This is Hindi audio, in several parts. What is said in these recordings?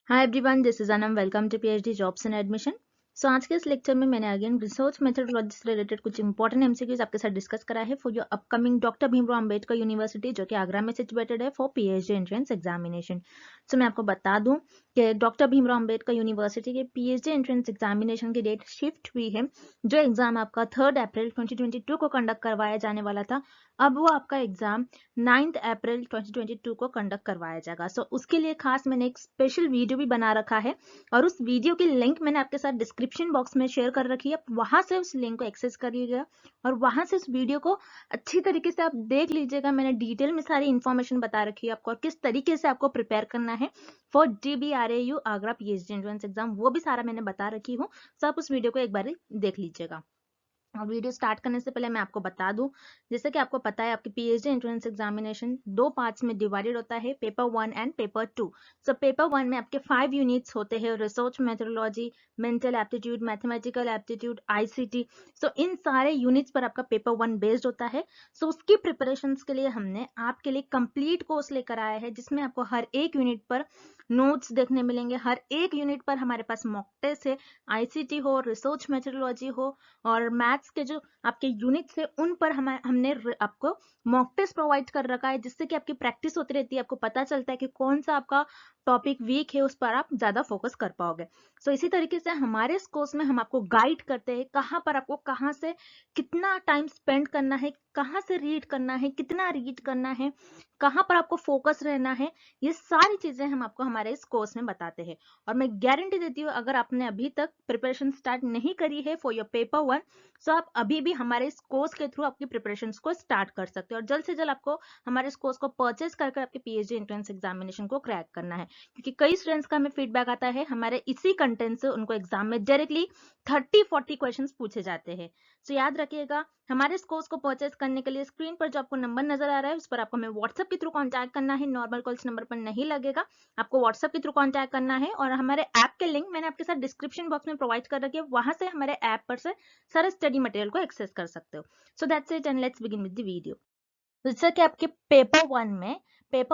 Hi everyone, this is Anam. Welcome to PhD jobs and admission. So आज के इस लेक्चर में मैंने अगेन रिसर्च मेथोडोलॉजी से रिलेटेड कुछ इंपॉर्टेंट एमसीक्यूज आपके साथ डिस्कस करा है for your upcoming doctor Bhimrao Ambedkar university, जो कि आगरा में सिचुएटेड है, for PhD entrance examination. So मैं आपको बता दूं कि डॉक्टर भीमराव अंबेडकर यूनिवर्सिटी के पीएचडी एंट्रेंस एग्जामिनेशन की डेट शिफ्ट हुई है। जो एग्जाम आपका 3 अप्रैल 2022 को कंडक्ट करवाया जाने वाला था, अब वो आपका एग्जाम 9 अप्रैल 2022 को कंडक्ट करवाया जाएगा। सो उसके लिए खास मैंने एक स्पेशल वीडियो भी बना रखा है और उस वीडियो की लिंक मैंने आपके साथ डिस्क्रिप्शन बॉक्स में शेयर कर रखी है। वहां से उस लिंक को एक्सेस करिएगा और वहां से उस वीडियो को अच्छी तरीके से आप देख लीजिएगा। मैंने डिटेल में सारी इंफॉर्मेशन बता रखी है आपको और किस तरीके से आपको प्रिपेयर करना है for DBRAU Agra PhD entrance exam, वो भी सारा मैंने बता रखी हूँ। सो आप उस वीडियो को एक बार देख लीजिएगा। और वीडियो स्टार्ट करने से पहले मैं आपको बता दूं, जैसे कि आपको पता है आपकी पीएचडी एंट्रेंस एग्जामिनेशन 2 पार्ट्स में डिवाइडेड होता है, paper 1 and paper 2। So paper 1 में आपके 5 यूनिट्स होते हैं, research methodology, mental aptitude, mathematical aptitude, ICT. So इन सारे यूनिट्स पर आपका पेपर 1 बेस्ड होता है। सो उसकी प्रिपरेशंस के लिए हमने आपके लिए कंप्लीट कोर्स लेकर आया है, जिसमें आपको हर एक यूनिट पर नोट्स देखने मिलेंगे। हर एक यूनिट पर हमारे पास मॉक टेस्ट है, आईसीटी हो, रिसर्च मेथोडोलॉजी हो और मैथ्स के जो आपके यूनिट्स है उन पर हमने आपको मॉक टेस्ट प्रोवाइड कर रखा है, जिससे कि आपकी प्रैक्टिस होती रहती है। आपको पता चलता है कि कौन सा आपका टॉपिक वीक है, उस पर आप ज्यादा फोकस कर पाओगे। सो इसी तरीके से हमारे इस कोर्स में हम आपको गाइड करते हैं कहाँ पर आपको कहाँ से कितना टाइम स्पेंड करना है, कहाँ से रीड करना है, कितना रीड करना है, कहाँ पर आपको फोकस रहना है। ये सारी चीजें हम आपको हमारे इस कोर्स में बताते हैं और मैं गारंटी देती हूँ, अगर आपने अभी तक प्रिपरेशन स्टार्ट नहीं करी है फॉर योर पेपर 1, सो आप अभी भी हमारे इस कोर्स के थ्रू आपकी प्रिपरेशन को स्टार्ट कर सकते हो और जल्द से जल्द आपको हमारे इस कोर्स को परचेज करके आपके पीएचडी एंट्रेंस एग्जामिनेशन को क्रैक करना है। क्योंकि कई स्टूडेंट्स का हमें फीडबैक आता है, हमारे इसी कंटेंट से उनको एग्जाम में डायरेक्टली 30-40 क्वेश्चंस पूछे जाते हैं। सो याद रखिएगा, हमारे इस कोर्स को परचेज करने के लिए स्क्रीन पर जो आपको नंबर नजर आ रहा है उस पर आपको हमें व्हाट्सएप के थ्रू कॉन्टैक्ट करना है। नॉर्मल कॉल्स नंबर पर नहीं लगेगा, आपको व्हाट्सएप के थ्रू कॉन्टैक्ट करना है और हमारे ऐप के लिंक मैंने आपके साथ डिस्क्रिप्शन बॉक्स में प्रोवाइड कर रखी है, वहां से हमारे ऐप पर से सारे स्टडी मटेरियल को एक्सेस कर सकते हो। So that's it and let's begin with the video. जैसा कि आपके पेपर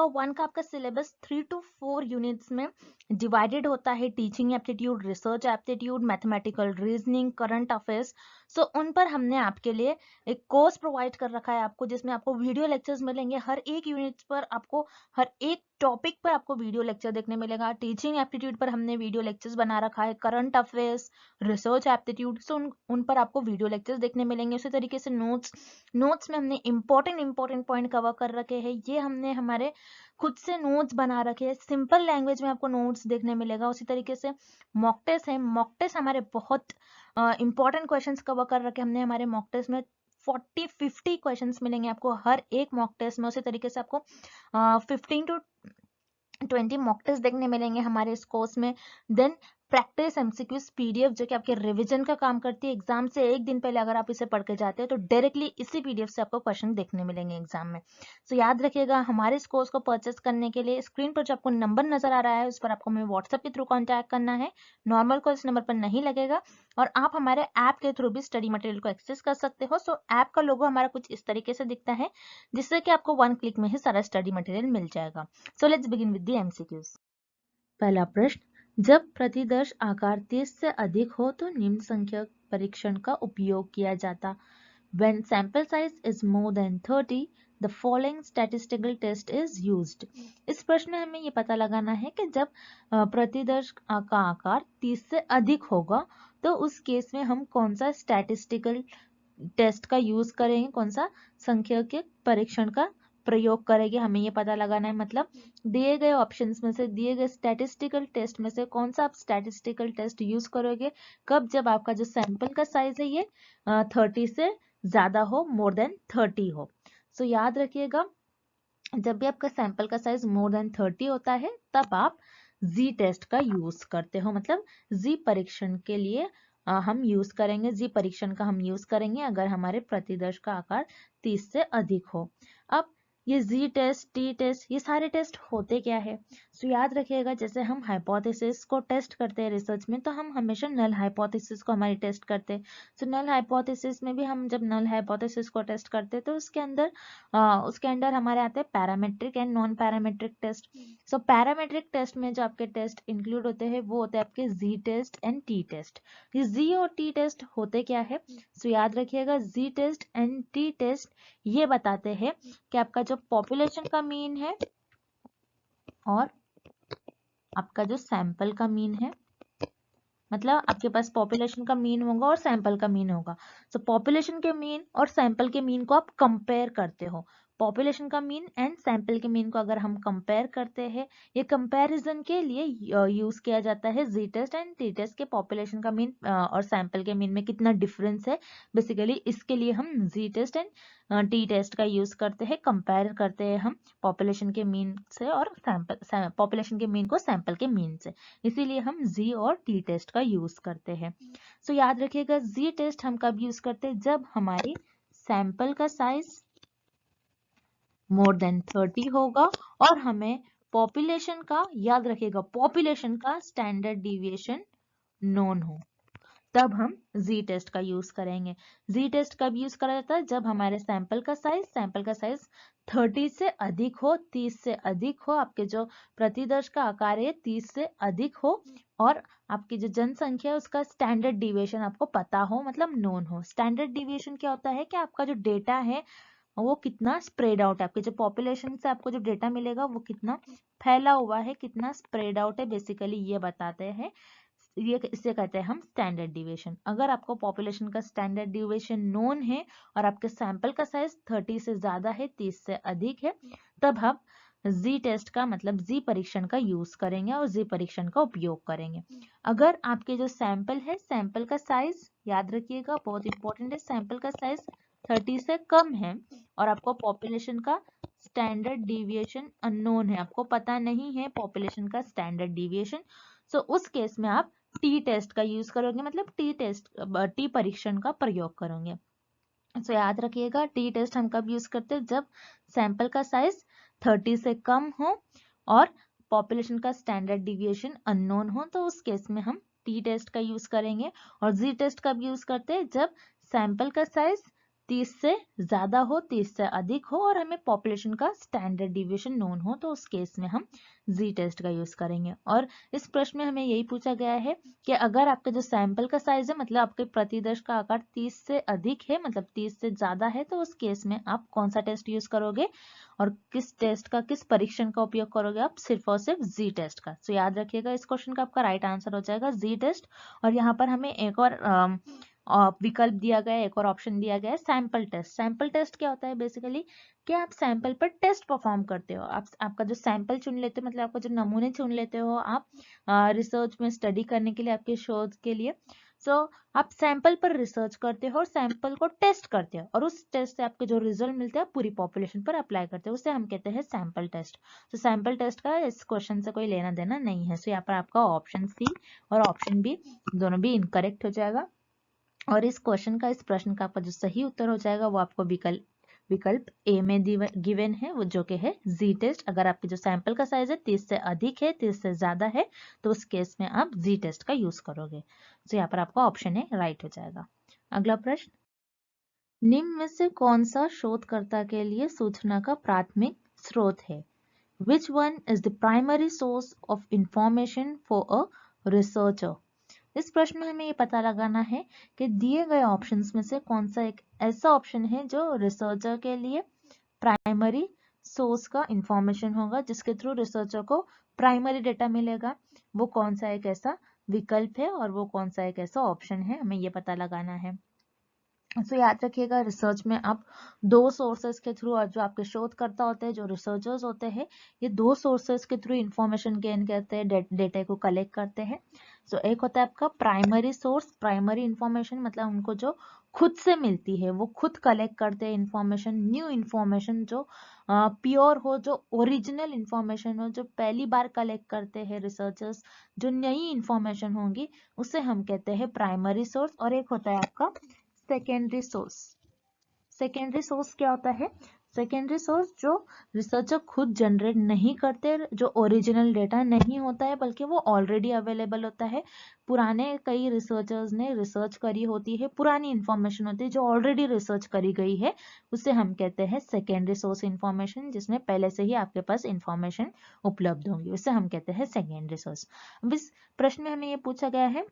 वन का आपका सिलेबस 3 to 4 यूनिट्स में डिवाइडेड होता है। Teaching aptitude, research aptitude, mathematical reasoning, current affairs. So उन पर हमने आपके लिए एक कोर्स प्रोवाइड कर रखा है आपको, जिसमें आपको वीडियो लेक्चर्स मिलेंगे। हर एक यूनिट पर आपको हर एक टॉपिक पर आपको वीडियो लेक्चर देखने मिलेगा। टीचिंग एप्टीट्यूड पर हमने वीडियो लेक्चर्स बना रखा है, करंट अफेयर्स, रिसर्च एप्टीट्यूड, सो उन पर आपको वीडियो लेक्चर्स देखने मिलेंगे। उसी तरीके से नोट्स में हमने इंपॉर्टेंट पॉइंट कवर कर रखे हैं। ये हमने हमारे खुद से नोट्स बना रखे हैं, सिंपल लैंग्वेज में आपको नोट्स देखने मिलेगा। उसी तरीके से मॉक टेस्ट है, मॉक टेस्ट हमारे बहुत इंपॉर्टेंट क्वेश्चंस कवर कर रखे हमने हमारे मॉक टेस्ट में। 40-50 क्वेश्चंस मिलेंगे आपको हर एक मॉक टेस्ट में। उसी तरीके से आपको 15 to 20 मॉक टेस्ट देखने मिलेंगे हमारे इस कोर्स में। देन प्रैक्टिस एमसीक्यूज पीडीएफ, जो कि आपके रिवीजन का काम करती है। एग्जाम से एक दिन पहले अगर आप इसे पढ़ के जाते हो तो डायरेक्टली इसी पीडीएफ से आपको क्वेश्चन देखने मिलेंगे एग्जाम में। सो याद रखिएगा, हमारे इस कोर्स को परचेस करने के लिए स्क्रीन पर जो आपको नंबर नजर आ रहा है उस पर आपको हमें व्हाट्सएप के थ्रू कॉन्टैक्ट करना है। नॉर्मल कॉल इस नंबर पर नहीं लगेगा और आप हमारे ऐप के थ्रू भी स्टडी मटेरियल को एक्सेस कर सकते हो। सो ऐप का लोगो हमारा कुछ इस तरीके से दिखता है, जिससे कि आपको 1 क्लिक में ही सारा स्टडी मटेरियल मिल जाएगा। So let's begin with the MCQs. पहला प्रश्न, जब प्रतिदर्श आकार 30 से अधिक हो तो निम्न संख्यक परीक्षण का उपयोग किया जाता। When sample size is more than 30, the following statistical test is used. इस प्रश्न में हमें ये पता लगाना है कि जब प्रतिदर्श का आकार 30 से अधिक होगा तो उस केस में हम कौन सा स्टैटिस्टिकल टेस्ट का यूज करेंगे, कौन सा सांख्यिकीय परीक्षण का प्रयोग करेंगे। हमें ये पता लगाना है, मतलब दिए गए ऑप्शंस में से, दिए गए स्टैटिस्टिकल टेस्ट में से कौन सा आप स्टैटिस्टिकल टेस्ट यूज करोगे, कब, जब आपका जो सैंपल का साइज है ये 30 से ज्यादा हो, मोर देन 30 हो। सो याद रखिएगा, जब भी आपका सैंपल का साइज मोर देन 30 होता है तब आप जी टेस्ट का यूज करते हो, मतलब जी परीक्षण के लिए हम यूज करेंगे, जी परीक्षण का हम यूज करेंगे अगर हमारे प्रतिदर्श का आकार 30 से अधिक हो। अब ये जी टेस्ट, टी टेस्ट, ये सारे टेस्ट होते क्या है? सो याद रखिएगा, जैसे हम हाइपोथेसिस को टेस्ट करते हैं रिसर्च में, तो हम हमेशा नल हाइपोथेसिस को हमारी टेस्ट करते हैं। सो नल हाइपोथेसिस में भी हम जब नल हाइपोथेसिस को टेस्ट करते हैं तो उसके अंदर हमारे आते हैं parametric and non parametric test. So parametric test में जो आपके टेस्ट इंक्लूड होते हैं वो होते हैं आपके जी टेस्ट एंड टी टेस्ट। ये जी और टी टेस्ट होते क्या है? सो याद रखिएगा, जी टेस्ट एंड टी टेस्ट ये बताते हैं कि आपका जो पॉपुलेशन का मीन है और आपका जो सैंपल का मीन है, मतलब आपके पास पॉपुलेशन का मीन होगा और सैंपल का मीन होगा। सो पॉपुलेशन के मीन और सैंपल के मीन को आप कंपेयर करते हो। पॉपुलेशन का मीन एंड सैंपल के मीन को अगर हम कंपेयर करते हैं, ये कंपैरिजन के लिए यूज किया जाता है जी टेस्ट एंड टी टेस्ट के पॉपुलेशन का मीन और सैंपल के मीन में कितना डिफरेंस है। बेसिकली इसके लिए हम जी टेस्ट एंड टी टेस्ट का यूज करते हैं, कंपेयर करते हैं हम पॉपुलेशन के मीन से और पॉपुलेशन के मीन को सैंपल के मीन से, इसीलिए हम जी और टी टेस्ट का यूज करते हैं। सो याद रखिएगा, जी टेस्ट हम कब यूज करते हैं? जब हमारी सैंपल का साइज मोर देन 30 होगा और हमें पॉपुलेशन का, याद रखिएगा, पॉपुलेशन का स्टैंडर्ड डिविएशन नोन हो, तब हम जी टेस्ट का यूज करेंगे। जी टेस्ट कब यूज करा जाता है? जब हमारे सैंपल का साइज 30 से अधिक हो, 30 से अधिक हो, आपके जो प्रतिदर्श का आकार है 30 से अधिक हो, और आपकी जो जनसंख्या है उसका स्टैंडर्ड डिविएशन आपको पता हो, मतलब नोन हो। स्टैंडर्ड डिविएशन क्या होता है कि आपका जो डेटा है वो कितना स्प्रेड आउट है, आपके जो पॉपुलेशन से आपको जो डेटा मिलेगा वो कितना फैला हुआ है, कितना स्प्रेड आउट है, बेसिकली ये बताते हैं। ये इसे कहते हैं हम स्टैंडर्ड डिविएशन। अगर आपको पॉपुलेशन का स्टैंडर्ड डिविएशन नोन है और आपके सैंपल का साइज 30 से ज्यादा है, 30 से अधिक है, तब हम जी टेस्ट का मतलब जी परीक्षण का यूज करेंगे और जी परीक्षण का उपयोग करेंगे। अगर आपके जो सैंपल है, सैंपल का साइज याद रखिएगा, बहुत इंपॉर्टेंट है, सैंपल का साइज 30 से कम है और आपको पॉपुलेशन का स्टैंडर्ड डिविएशन अननोन है, आपको पता नहीं है पॉपुलेशन का स्टैंडर्ड डिविएशन, सो उस केस में आप टी टेस्ट का यूज करोगे, मतलब टी परीक्षण का प्रयोग करोगे। सो याद रखिएगा, टी टेस्ट हम कब यूज करते हैं? जब सैंपल का साइज 30 से कम हो और पॉपुलेशन का स्टैंडर्ड डिविएशन अननोन हो, तो उस केस में हम टी टेस्ट का यूज करेंगे। और जी टेस्ट कब यूज करते हैं? जब सैंपल का साइज 30 से ज्यादा हो, 30 से अधिक हो और हमें पॉपुलेशन का स्टैंडर्ड डिविएशन नोन हो, तो उस केस में हम जी टेस्ट का यूज करेंगे। और इस प्रश्न में हमें यही पूछा गया है कि अगर आपका जो सैंपल का साइज है, मतलब आपके प्रतिदर्श का आकार 30 से अधिक है, मतलब 30 से ज्यादा है, तो उस केस में आप कौन सा टेस्ट यूज करोगे और किस टेस्ट का, किस परीक्षण का उपयोग करोगे? आप सिर्फ और सिर्फ जी टेस्ट का। सो याद रखिएगा, इस क्वेश्चन का आपका राइट आंसर हो जाएगा जी टेस्ट। और यहाँ पर हमें एक और विकल्प दिया गया है, एक और ऑप्शन दिया गया है, सैंपल टेस्ट। सैंपल टेस्ट क्या होता है? बेसिकली कि आप सैंपल पर टेस्ट परफॉर्म करते हो, आप आपका जो सैंपल चुन लेते हो, मतलब आपका जो नमूने चुन लेते हो आप रिसर्च में स्टडी करने के लिए, आपके शोध के लिए। सो आप सैंपल पर रिसर्च करते हो और सैंपल को टेस्ट करते हो और उस टेस्ट से आपके जो रिजल्ट मिलते हैं पूरी पॉपुलेशन पर अप्लाई करते हो, उसे हम कहते हैं सैंपल टेस्ट। तो सैंपल टेस्ट का इस क्वेश्चन से कोई लेना देना नहीं है। सो यहाँ पर आपका ऑप्शन सी और ऑप्शन बी दोनों भी इनकरेक्ट हो जाएगा। और इस क्वेश्चन का, इस प्रश्न का आपका जो सही उत्तर हो जाएगा वो आपको विकल्प ए में गिवन है, वो जो कि है जी टेस्ट। अगर आपके जो सैंपल का साइज है 30 से अधिक है, 30 से ज्यादा है, तो उस केस में आप जी टेस्ट का यूज करोगे। तो यहाँ पर आपका ऑप्शन है राइट हो जाएगा। अगला प्रश्न, निम्न में से कौन सा शोधकर्ता के लिए सूचना का प्राथमिक स्रोत है? Which one is the primary source of information for a researcher? इस प्रश्न में हमें ये पता लगाना है कि दिए गए ऑप्शंस में से कौन सा एक ऐसा ऑप्शन है जो रिसर्चर के लिए प्राइमरी सोर्स का इंफॉर्मेशन होगा, जिसके थ्रू रिसर्चर को प्राइमरी डेटा मिलेगा। वो कौन सा एक ऐसा विकल्प है और वो कौन सा एक ऐसा ऑप्शन है, हमें ये पता लगाना है। तो याद रखिएगा, रिसर्च में आप दो सोर्सेस के थ्रू, और जो आपके शोधकर्ता होते हैं, जो रिसर्चर्स होते हैं, ये दो सोर्सेस के थ्रू इंफॉर्मेशन गेन करते हैं, डेटा को कलेक्ट करते हैं। सो एक होता है आपका प्राइमरी सोर्स, प्राइमरी इंफॉर्मेशन, मतलब उनको जो खुद से मिलती है, वो खुद कलेक्ट करते हैं इंफॉर्मेशन, न्यू इंफॉर्मेशन जो प्योर हो, जो ओरिजिनल इंफॉर्मेशन हो, जो पहली बार कलेक्ट करते हैं रिसर्चर्स, जो नई इंफॉर्मेशन होंगी, उसे हम कहते हैं प्राइमरी सोर्स। और एक होता है आपका सेकेंडरी सोर्स। सेकेंडरी सोर्स क्या होता है? सेकेंडरी सोर्स जो रिसर्चर खुद जनरेट नहीं करते, जो ओरिजिनल डेटा नहीं होता है बल्कि वो ऑलरेडी अवेलेबल होता है। पुराने कई रिसर्चर्स ने रिसर्च करी होती है, पुरानी इंफॉर्मेशन होती है जो ऑलरेडी रिसर्च करी गई है, उसे हम कहते हैं सेकेंडरी सोर्स इंफॉर्मेशन, जिसमें पहले से ही आपके पास इंफॉर्मेशन उपलब्ध होंगी, उसे हम कहते हैं सेकेंडरी सोर्स। अब इस प्रश्न में हमें ये पूछा गया है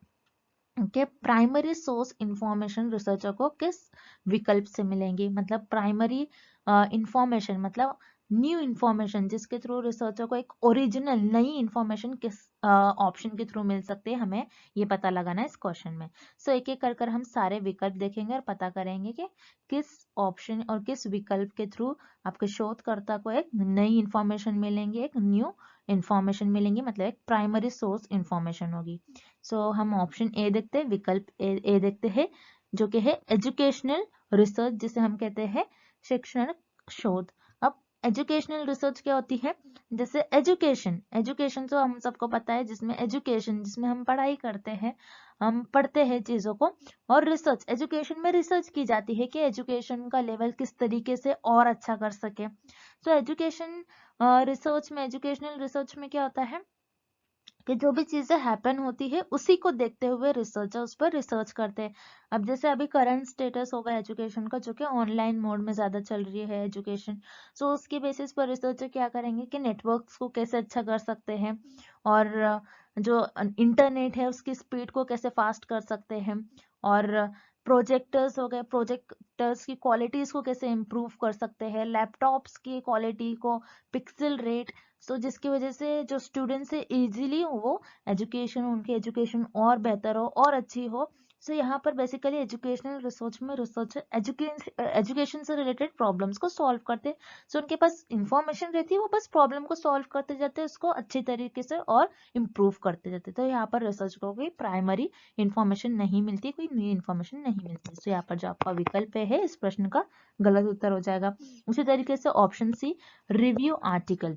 कि प्राइमरी सोर्स इंफॉर्मेशन रिसर्चर को किस विकल्प से मिलेंगी। मतलब प्राइमरी इंफॉर्मेशन मतलब न्यू इंफॉर्मेशन, जिसके थ्रू रिसर्चर को एक ओरिजिनल नई इंफॉर्मेशन किस ऑप्शन के थ्रू मिल सकती है, हमें ये पता लगाना है इस क्वेश्चन में। सो एक एक कर हम सारे विकल्प देखेंगे और पता करेंगे कि किस ऑप्शन और किस विकल्प के थ्रू आपके शोधकर्ता को एक नई इंफॉर्मेशन मिलेंगी, एक न्यू इंफॉर्मेशन मिलेंगी, मतलब एक प्राइमरी सोर्स इंफॉर्मेशन होगी। सो हम ऑप्शन ए देखते हैं, विकल्प ए देखते हैं, जो कि है एजुकेशनल रिसर्च, जिसे हम कहते हैं शिक्षण शोध। अब एजुकेशनल रिसर्च क्या होती है? जैसे एजुकेशन तो हम सबको पता है, जिसमें एजुकेशन जिसमें हम पढ़ाई करते हैं, हम पढ़ते हैं चीजों को, और रिसर्च एजुकेशन में रिसर्च की जाती है कि एजुकेशन का लेवल किस तरीके से और अच्छा कर सके। तो एजुकेशन रिसर्च में, एजुकेशनल रिसर्च में क्या होता है कि जो भी चीजें हैपन होती है उसी को देखते हुए रिसर्चर उस पर रिसर्च करते हैं। अब जैसे अभी करंट स्टेटस होगा एजुकेशन का, जो कि ऑनलाइन मोड में ज्यादा चल रही है एजुकेशन, सो उसके बेसिस पर रिसर्चर क्या करेंगे कि नेटवर्क्स को कैसे अच्छा कर सकते हैं, और जो इंटरनेट है उसकी स्पीड को कैसे फास्ट कर सकते हैं, और प्रोजेक्टर्स हो गए, प्रोजेक्टर्स की क्वालिटीज को कैसे इम्प्रूव कर सकते हैं, लैपटॉप्स की क्वालिटी को, पिक्सल रेट, सो जिसकी वजह से जो स्टूडेंट्स है इजीली वो एजुकेशन, उनकी एजुकेशन और बेहतर हो और अच्छी हो। सो यहाँ पर बेसिकली एजुकेशनल रिसर्च में रिसर्चर एजुकेशन से रिलेटेड प्रॉब्लम्स को सॉल्व करते हैं। सो उनके पास इंफॉर्मेशन रहती है, वो बस प्रॉब्लम को सॉल्व करते जाते हैं, उसको अच्छी तरीके से और इम्प्रूव करते जाते हैं। तो यहाँ पर रिसर्च को कोई प्राइमरी इंफॉर्मेशन नहीं मिलती, कोई न्यू इंफॉर्मेशन नहीं मिलती। सो यहाँ पर जो आपका विकल्प है इस प्रश्न का गलत उत्तर हो जाएगा। उसी तरीके से option C, review article.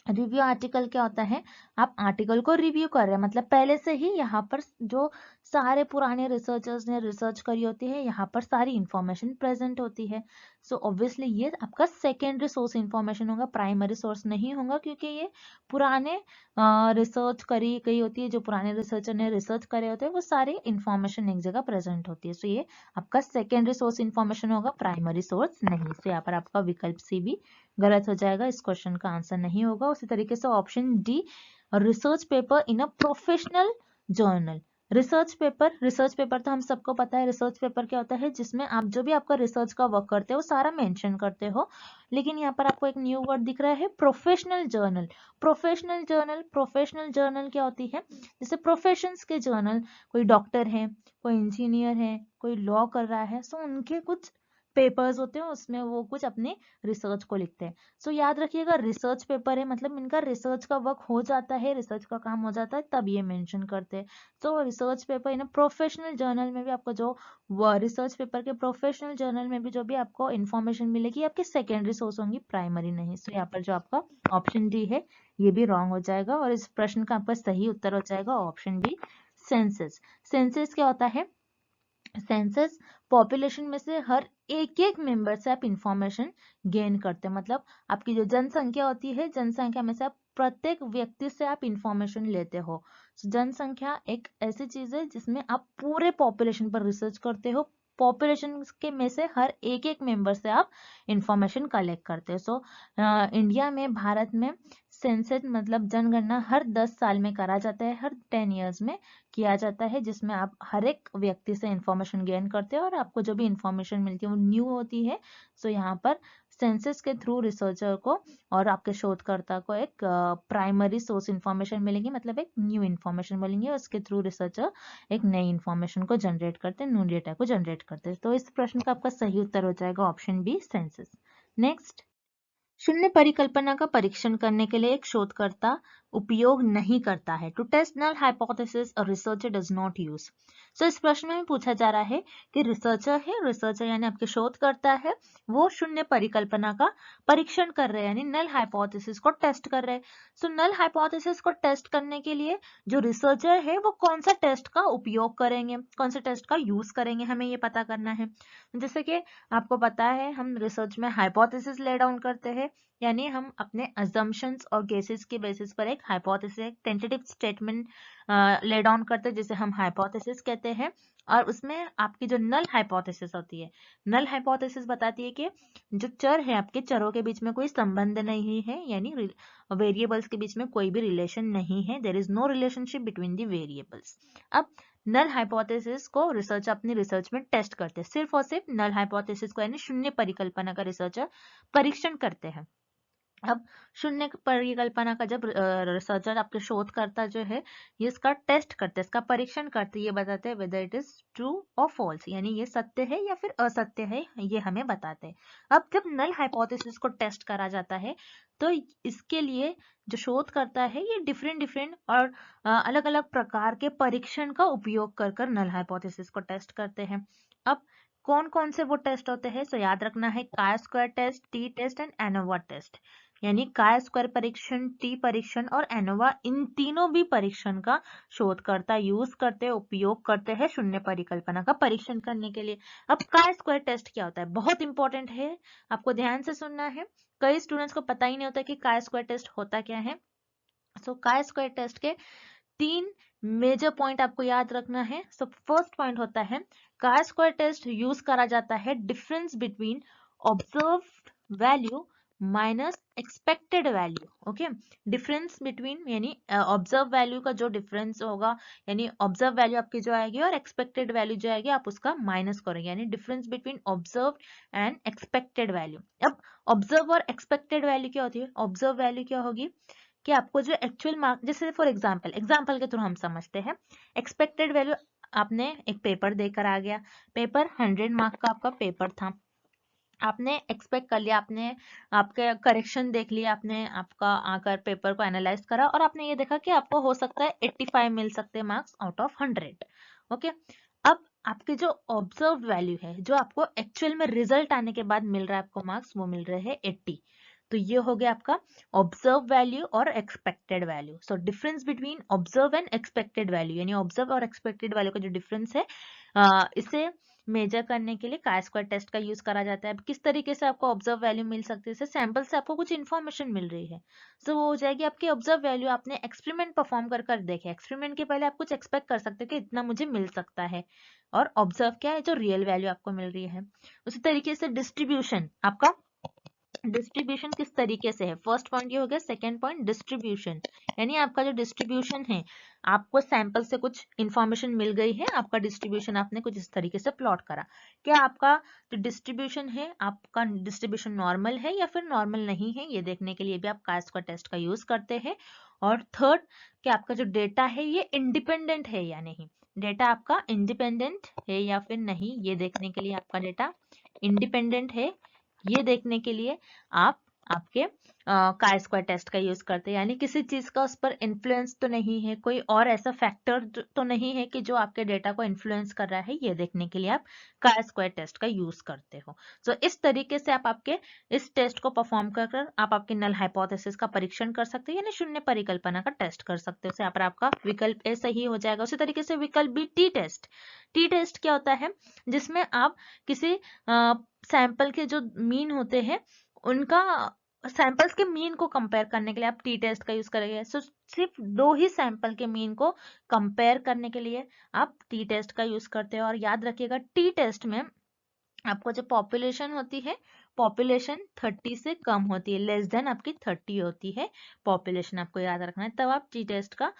Review article क्या होता है? आप आर्टिकल को रिव्यू कर रहे हैं, मतलब पहले से ही यहाँ पर जो सारे पुराने रिसर्चर्स ने रिसर्च करी होती है, यहाँ पर सारी इंफॉर्मेशन प्रेजेंट होती है। सो ऑब्वियसली ये आपका सेकेंडरी सोर्स इंफॉर्मेशन होगा, प्राइमरी सोर्स नहीं होगा, क्योंकि ये पुराने रिसर्च करी गई होती है, जो पुराने रिसर्चर ने रिसर्च करे होते हैं वो सारी इंफॉर्मेशन एक जगह प्रेजेंट होती है। सो ये आपका सेकेंडरी सोर्स इंफॉर्मेशन होगा, प्राइमरी सोर्स नहीं। सो यहाँ पर आपका विकल्प सी भी गलत हो जाएगा, इस क्वेश्चन का आंसर नहीं होगा। उसी तरीके से option D, research paper in a professional journal. Research paper तो हम सबको पता है, रिसर्च पेपर क्या होता है? जिसमें आप जो भी आपका रिसर्च का वर्क करते हो सारा मेंशन करते हो, लेकिन यहाँ पर आपको एक न्यू वर्ड दिख रहा है, प्रोफेशनल जर्नल। प्रोफेशनल जर्नल क्या होती है? जैसे प्रोफेशंस के जर्नल, कोई डॉक्टर है, कोई इंजीनियर है, कोई लॉ कर रहा है, सो उनके कुछ पेपर्स होते हैं, उसमें वो कुछ अपने रिसर्च को लिखते हैं। सो याद रखिएगा, रिसर्च पेपर है मतलब इनका रिसर्च का वर्क हो जाता है, रिसर्च का काम हो जाता है, तब ये मेंशन करते हैं। तो research paper in professional journal में भी आपको जो रिसर्च पेपर के प्रोफेशनल जर्नल में भी जो भी आपको इन्फॉर्मेशन मिलेगी, आपकी सेकेंडरी सोर्स होंगी, प्राइमरी नहीं। सो यहाँ पर जो आपका ऑप्शन डी है ये भी रॉन्ग हो जाएगा, और इस प्रश्न का आपका सही उत्तर हो जाएगा ऑप्शन बी, सेंसस। सेंसस क्या होता है? सेंसस पॉपुलेशन में से हर एक एक मेंबर से आप इंफॉर्मेशन गेन करते हैं, मतलब आपकी जो जनसंख्या होती है, जनसंख्या में से आप प्रत्येक व्यक्ति से आप इंफॉर्मेशन लेते हो। जनसंख्या एक ऐसी चीज है जिसमें आप पूरे पॉपुलेशन पर रिसर्च करते हो, पॉपुलेशन के में से हर एक एक मेंबर से आप इंफॉर्मेशन कलेक्ट करते हो। सो इंडिया में, भारत में सेंसस मतलब जनगणना हर 10 साल में करा जाता है, हर 10 इयर्स में किया जाता है, जिसमें आप हर एक व्यक्ति से इंफॉर्मेशन गेन करते हो और आपको जो भी इंफॉर्मेशन मिलती है वो न्यू होती है। सो यहाँ पर सेंसस के थ्रू रिसर्चर को और आपके शोधकर्ता को एक प्राइमरी सोर्स इंफॉर्मेशन मिलेगी, मतलब एक न्यू इंफॉर्मेशन मिलेंगी, और उसके थ्रू रिसर्चर एक नई इंफॉर्मेशन को जनरेट करते हैं, न्यू डेटा को जनरेट करते हैं। तो इस प्रश्न का आपका सही उत्तर हो जाएगा ऑप्शन बी, सेंसस। नेक्स्ट, शून्य परिकल्पना का परीक्षण करने के लिए एक शोधकर्ता उपयोग नहीं करता है। To test null hypothesis a researcher does not use. So इस प्रश्न में पूछा जा रहा है कि रिसर्चर यानी आपके शोधकर्ता है, वो शून्य परिकल्पना का परीक्षण कर रहे हैं, यानी नल हाइपोथेसिस को टेस्ट कर रहे हैं। सो नल हाइपोथेसिस को टेस्ट करने के लिए जो रिसर्चर है वो कौन सा टेस्ट का उपयोग करेंगे, कौन सा टेस्ट का यूज करेंगे, हमें ये पता करना है। जैसे कि आपको पता है हम रिसर्च में हाइपोथेसिस ले डाउन करते हैं, यानी हम अपने अजम्पशंस और केसेस के बेसिस पर एक हाइपोथेसिस, एक टेंटेटिव स्टेटमेंट ले डाउन करते हैं, जिसे हम हाइपोथेसिस कहते हैं। और उसमें आपकी जो नल हाइपोथेसिस होती है, नल हाइपोथेसिस बताती है कि जो चर है, आपके चरों के बीच में कोई संबंध नहीं है, यानी वेरिएबल्स के बीच में कोई भी रिलेशन नहीं है, there is no relationship between the variables. अब नल हाइपोथेसिस को रिसर्च अपनी रिसर्च में टेस्ट करते हैं, सिर्फ और सिर्फ नल हाइपोथेसिस को यानी शून्य परिकल्पना का रिसर्चर परीक्षण करते हैं। अब शून्य परिकल्पना का जब रिसर्चर, आपके शोधकर्ता जो है, ये इसका टेस्ट करते हैं, इसका परीक्षण करते हैं, ये बताते हैं वेदर इट इज ट्रू और फॉल्स, यानी ये सत्य है या फिर असत्य है, ये हमें बताते हैं। अब जब नल हाइपोथेसिस को टेस्ट करा जाता है तो इसके लिए जो शोधकर्ता है ये डिफरेंट और अलग अलग प्रकार के परीक्षण का उपयोग कर कर नल हाइपोथेसिस को टेस्ट करते हैं। अब कौन कौन से वो टेस्ट होते हैं, तो याद रखना है chi square test, T test and ANOVA test. यानी काय स्क्वायर परीक्षण, टी परीक्षण और एनोवा, इन तीनों भी परीक्षण का शोधकर्ता यूज करते हैं, उपयोग करते हैं शून्य परिकल्पना का परीक्षण करने के लिए। अब काय स्क्वायर टेस्ट क्या होता है, बहुत इंपॉर्टेंट है, आपको ध्यान से सुनना है। कई स्टूडेंट्स को पता ही नहीं होता कि काय स्क्वायर टेस्ट होता क्या है। सो काय स्क्वायर टेस्ट के 3 मेजर पॉइंट आपको याद रखना है। सो फर्स्ट पॉइंट होता है, काय स्क्वायर टेस्ट यूज करा जाता है difference between observed value minus expected value. Okay, difference between यानी ऑब्जर्व वैल्यू का जो डिफरेंस होगा, यानी ऑब्जर्व वैल्यू आपकी जो आएगी और एक्सपेक्टेड वैल्यू जो आएगी, आप उसका माइनस करोगे, यानी difference between observe and expected value. अब ऑब्जर्व और एक्सपेक्टेड वैल्यू क्या होती है, ऑब्जर्व वैल्यू क्या होगी कि आपको जो एक्चुअल मार्क, जैसे फॉर एग्जांपल के थ्रू हम समझते हैं, एक्सपेक्टेड वैल्यू, आपने एक पेपर देकर आ गया, पेपर 100 मार्क का आपका पेपर था, आपने एक्सपेक्ट कर लिया, आपने आपके करेक्शन देख लिया, आपने आपका आकर पेपर को एनालाइज करा और आपने ये देखा कि आपको हो सकता है 85 मिल सकते हैं मार्क्स आउट ऑफ 100। ओके, अब आपके जो ऑब्जर्व वैल्यू है, जो आपको एक्चुअल में रिजल्ट आने के बाद मिल रहा है आपको मार्क्स, वो मिल रहे हैं 80। तो ये हो गया आपका ऑब्जर्व वैल्यू और expected value. So difference between observe and expected value, यानी ऑब्जर्व और एक्सपेक्टेड वैल्यू का जो डिफरेंस है, इसे मेजर करने के लिए काय स्क्वायर टेस्ट का यूज करा जाता है। अब किस तरीके से आपको ऑब्जर्व वैल्यू मिल सकती है, जैसे सैंपल से आपको कुछ इन्फॉर्मेशन मिल रही है, सो वो हो जाएगी आपकी ऑब्जर्व वैल्यू। आपने एक्सपेरिमेंट परफॉर्म कर कर देखे, एक्सपेरिमेंट के पहले आप कुछ एक्सपेक्ट कर सकते हो कि इतना मुझे मिल सकता है, और ऑब्जर्व क्या है, जो रियल वैल्यू आपको मिल रही है। उसी तरीके से डिस्ट्रीब्यूशन, आपका डिस्ट्रीब्यूशन किस तरीके से है, फर्स्ट पॉइंट ये हो गया। सेकंड पॉइंट डिस्ट्रीब्यूशन, यानी आपका जो डिस्ट्रीब्यूशन है, आपको सैंपल से कुछ इंफॉर्मेशन मिल गई है, आपका डिस्ट्रीब्यूशन आपने कुछ इस तरीके से प्लॉट करा। क्या आपका जो डिस्ट्रीब्यूशन है, आपका डिस्ट्रीब्यूशन नॉर्मल है या फिर नॉर्मल नहीं है, ये देखने के लिए भी आप काय स्क्वायर टेस्ट का यूज करते हैं। और थर्ड, कि आपका जो डेटा है ये इंडिपेंडेंट है या नहीं, डेटा आपका इंडिपेंडेंट है या फिर नहीं, ये देखने के लिए आपका डेटा इंडिपेंडेंट है, ये देखने के लिए आप आपके काय स्क्वायर टेस्ट का यूज करते हैं, यानी किसी चीज का उस पर इन्फ्लुएंस तो नहीं है, कोई और ऐसा फैक्टर तो नहीं है कि जो आपके डेटा को इन्फ्लुएंस कर रहा है, ये देखने के लिए आप काय स्क्वायर टेस्ट का यूज करते हो। सो इस तरीके से आप आपके इस टेस्ट को परफॉर्म कर आप आपके नल हाइपोथेसिस का परीक्षण कर सकते हैं, यानी शून्य परिकल्पना का टेस्ट कर सकते हो। यहाँ पर आपका विकल्प ए सही हो जाएगा। उसी तरीके से विकल्प B T test. T test क्या होता है, जिसमें आप किसी सैंपल के जो मीन होते हैं, उनका सैंपल्स के मीन को कंपेयर करने के लिए आप टी टेस्ट का यूज करेंगे। सो सिर्फ 2 ही सैंपल के मीन को कंपेयर करने के लिए आप टी टेस्ट का यूज करते हैं। और याद रखिएगा, टी टेस्ट में आपको जो पॉपुलेशन होती है, पॉपुलेशन 30 से कम होती है, लेस देन आपकी 30 होती है पॉपुलेशन, आपको याद रखना है, तब आप टी टेस्ट का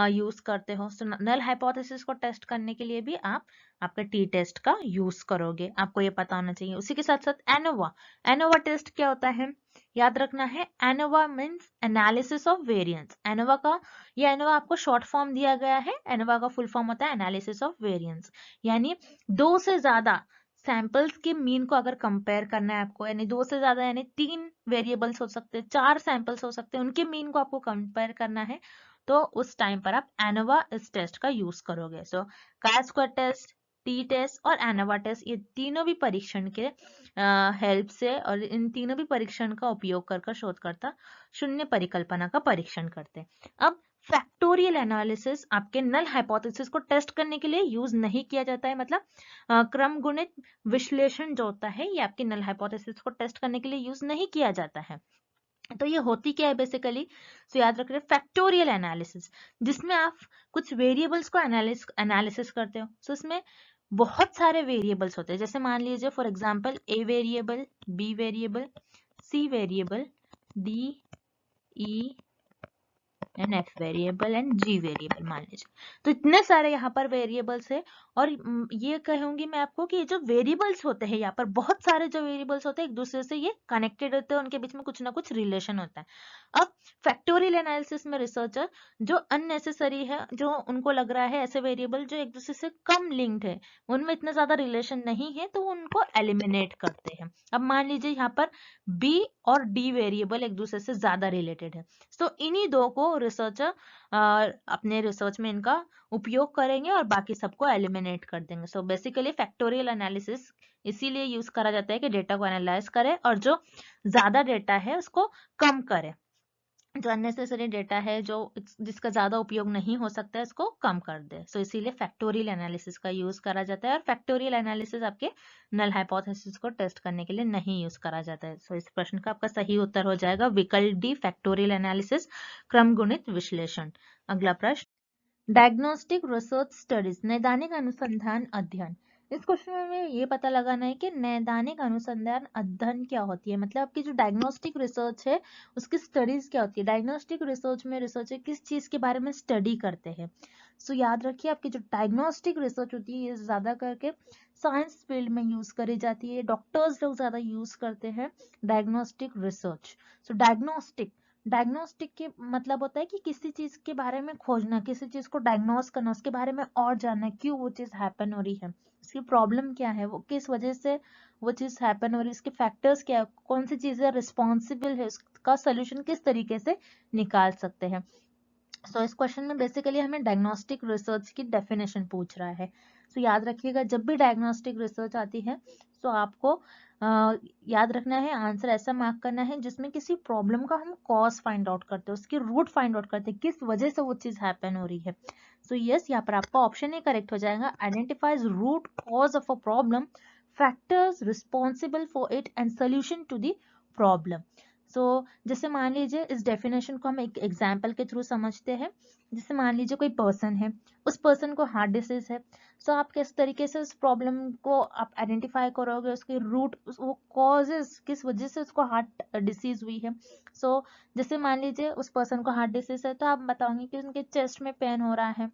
यूज करते हो। सो नल हाइपोथेसिस को टेस्ट करने के लिए भी आप आपका टी टेस्ट का यूज करोगे, आपको ये पता होना चाहिए। उसी के साथ साथ एनोवा, एनोवा टेस्ट क्या होता है, याद रखना है, ANOVA means analysis of variance. ANOVA का, ये एनोवा आपको शॉर्ट फॉर्म दिया गया है, एनोवा का फुल फॉर्म होता है एनालिसिस ऑफ वेरिएंस, यानी 2 से ज्यादा सैंपल्स के मीन को अगर कंपेयर करना है आपको, यानी 2 से ज्यादा यानी 3 वेरिएबल्स हो सकते हैं, 4 सैंपल्स हो सकते हैं, उनके मीन को आपको कंपेयर करना है, तो उस टाइम पर आप एनोवा इस टेस्ट का यूज करोगे। So chi square test, T test और एनोवा टेस्ट, ये तीनों भी परीक्षण के हेल्प से और इन तीनों भी परीक्षण का उपयोग कर शोधकर्ता शून्य परिकल्पना का परीक्षण करते हैं। अब फैक्टोरियल एनालिसिस आपके नल हाइपोथेसिस को टेस्ट करने के लिए यूज नहीं किया जाता है, मतलब क्रम गुणित विश्लेषण जो होता है ये आपके नल हाइपोथेसिस को टेस्ट करने के लिए यूज नहीं किया जाता है। तो ये होती क्या है बेसिकली, तो याद रख रहे फैक्टोरियल एनालिसिस, जिसमें आप कुछ वेरिएबल्स को एनालिसिस करते हो। सो इसमें बहुत सारे वेरिएबल्स होते हैं, जैसे मान लीजिए for example A variable, B variable, C variable, D, E and F variable and G variable मान लीजिए। तो इतने सारे यहाँ पर वेरिएबल्स है, और ये कहूंगी मैं आपको कि ये जो वेरिएबल्स होते हैं यहाँ पर बहुत सारे जो वेरिएबल्स होते हैं एक दूसरे से ये कनेक्टेड होते हैं, उनके बीच में कुछ ना कुछ रिलेशन होता है। अब फैक्टोरियल एनालिसिस में रिसर्चर जो अननेसेसरी है, जो उनको लग रहा है ऐसे वेरिएबल जो एक दूसरे से कम लिंक्ड है, उनमें इतना ज्यादा रिलेशन नहीं है, तो उनको एलिमिनेट करते हैं। अब मान लीजिए यहाँ पर बी और डी वेरिएबल एक दूसरे से ज्यादा रिलेटेड है, तो इन्हीं दो को रिसर्चर अपने रिसर्च में इनका उपयोग करेंगे और बाकी सबको एलिमिनेट कर देंगे। सो बेसिकली फैक्टोरियल एनालिसिस इसीलिए यूज करा जाता है कि डेटा को एनालाइज करे और जो ज्यादा डेटा है उसको कम करे, जो अननेसेसरी डेटा है जो जिसका ज्यादा उपयोग नहीं हो सकता है उसको कम कर दे। सो इसीलिए फैक्टोरियल एनालिसिस का यूज करा जाता है, और फैक्टोरियल एनालिसिस आपके नल हाइपोथेसिस को टेस्ट करने के लिए नहीं यूज करा जाता है। सो इस प्रश्न का आपका सही उत्तर हो जाएगा विकल्प डी, फैक्टोरियल एनालिसिस, क्रम गुणित विश्लेषण। अगला प्रश्न, डायग्नोस्टिक रिसर्च स्टडीज, नैदानिक अनुसंधान अध्ययन। इस क्वेश्चन में हमें ये पता लगाना है कि नैदानिक अनुसंधान अध्ययन क्या होती है, मतलब आपकी जो डायग्नोस्टिक रिसर्च है उसकी स्टडीज क्या होती है। डायग्नोस्टिक रिसर्च में रिसर्चर किस चीज के बारे में स्टडी करते हैं। सो याद रखिए आपकी जो डायग्नोस्टिक रिसर्च होती है ये ज्यादा करके साइंस फील्ड में यूज करी जाती है, डॉक्टर्स लोग ज्यादा यूज करते हैं डायग्नोस्टिक रिसर्च। सो डायग्नोस्टिक के मतलब होता है कि किसी चीज के बारे में खोजना, किसी चीज को डायग्नोस करना, उसके बारे में और जानना, क्यों वो चीज हैपन हो रही है, उसकी प्रॉब्लम क्या है, वो किस वजह से वो चीज हैपन हो रही है, उसके फैक्टर्स क्या है, कौन सी चीजें रिस्पॉन्सिबल है, उसका सोल्यूशन किस तरीके से निकाल सकते हैं। सो इस क्वेश्चन में बेसिकली हमें डायग्नोस्टिक रिसर्च की डेफिनेशन पूछ रहा है। सो याद रखिएगा जब भी डायग्नोस्टिक रिसर्च आती है तो आपको याद रखना है, आंसर ऐसा मार्क करना है जिसमें किसी प्रॉब्लम का हम कॉज फाइंड आउट करते हैं, उसकी रूट फाइंड आउट करते हैं, किस वजह से वो चीज हैपन हो रही है। सो यस, यहाँ पर आपका ऑप्शन ही करेक्ट हो जाएगा, identifies root cause of a problem, factors responsible for it and solution to the problem. So जैसे मान लीजिए इस डेफिनेशन को हम एक एग्जाम्पल के थ्रू समझते हैं। जैसे मान लीजिए कोई पर्सन है, उस पर्सन को हार्ट डिसीज है, सो आप किस तरीके से उस प्रॉब्लम को आप आइडेंटिफाई करोगे, उसके रूट, वो कॉजेस, किस वजह से उसको हार्ट डिसीज हुई है। सो जैसे मान लीजिए उस पर्सन को हार्ट डिसीज है, तो आप बताओगे कि उनके चेस्ट में पेन हो रहा है,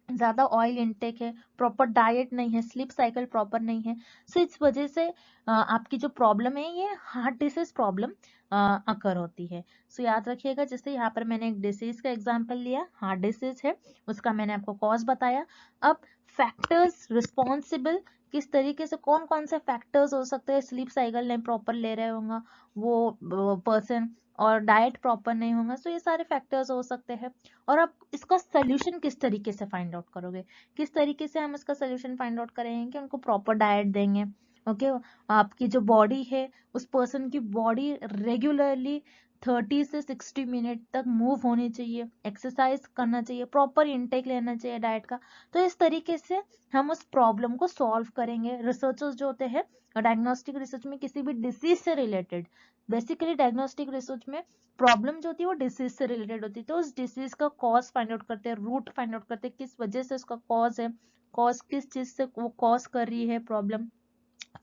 ज्यादा ऑयल इनटेक है, प्रॉपर डाइट नहीं है, स्लीप साइकिल प्रॉपर नहीं है। सो इस वजह से आपकी जो प्रॉब्लम है ये हार्ट डिसीज प्रॉब्लम अकर होती है। सो याद रखिएगा, जैसे यहाँ पर मैंने एक डिसीज का एग्जांपल लिया, हार्ट डिसीज है, उसका मैंने आपको कॉज बताया। अब फैक्टर्स रिस्पॉन्सिबल, किस तरीके से कौन कौन से फैक्टर्स हो सकते हैं, स्लीप साइकिल नहीं प्रॉपर ले रहे होंगे वो पर्सन, और डाइट प्रॉपर नहीं होगा, सो ये सारे फैक्टर्स हो सकते हैं। और आप इसका सोल्यूशन किस तरीके से फाइंड आउट करोगे, किस तरीके से हम इसका सोल्यूशन फाइंड आउट करेंगे कि उनको प्रॉपर डाइट देंगे। ओके, आपकी जो बॉडी है, उस पर्सन की बॉडी रेगुलरली 30 से 60 मिनट तक मूव होनी चाहिए, एक्सरसाइज करना चाहिए, प्रॉपर इनटेक लेना चाहिए डाइट का। तो इस तरीके से हम उस प्रॉब्लम को सॉल्व करेंगे। रिसर्चर्स जो होते हैं डायग्नोस्टिक रिसर्च में किसी भी डिसीज से रिलेटेड, बेसिकली डायग्नोस्टिक रिसर्च में प्रॉब्लम जो होती है वो डिसीज से रिलेटेड होती है, तो उस डिसीज का कॉज फाइंड आउट करते हैं, रूट फाइंड आउट करते हैं, किस वजह से उसका कॉज है, कॉज किस चीज से वो कॉज कर रही है प्रॉब्लम,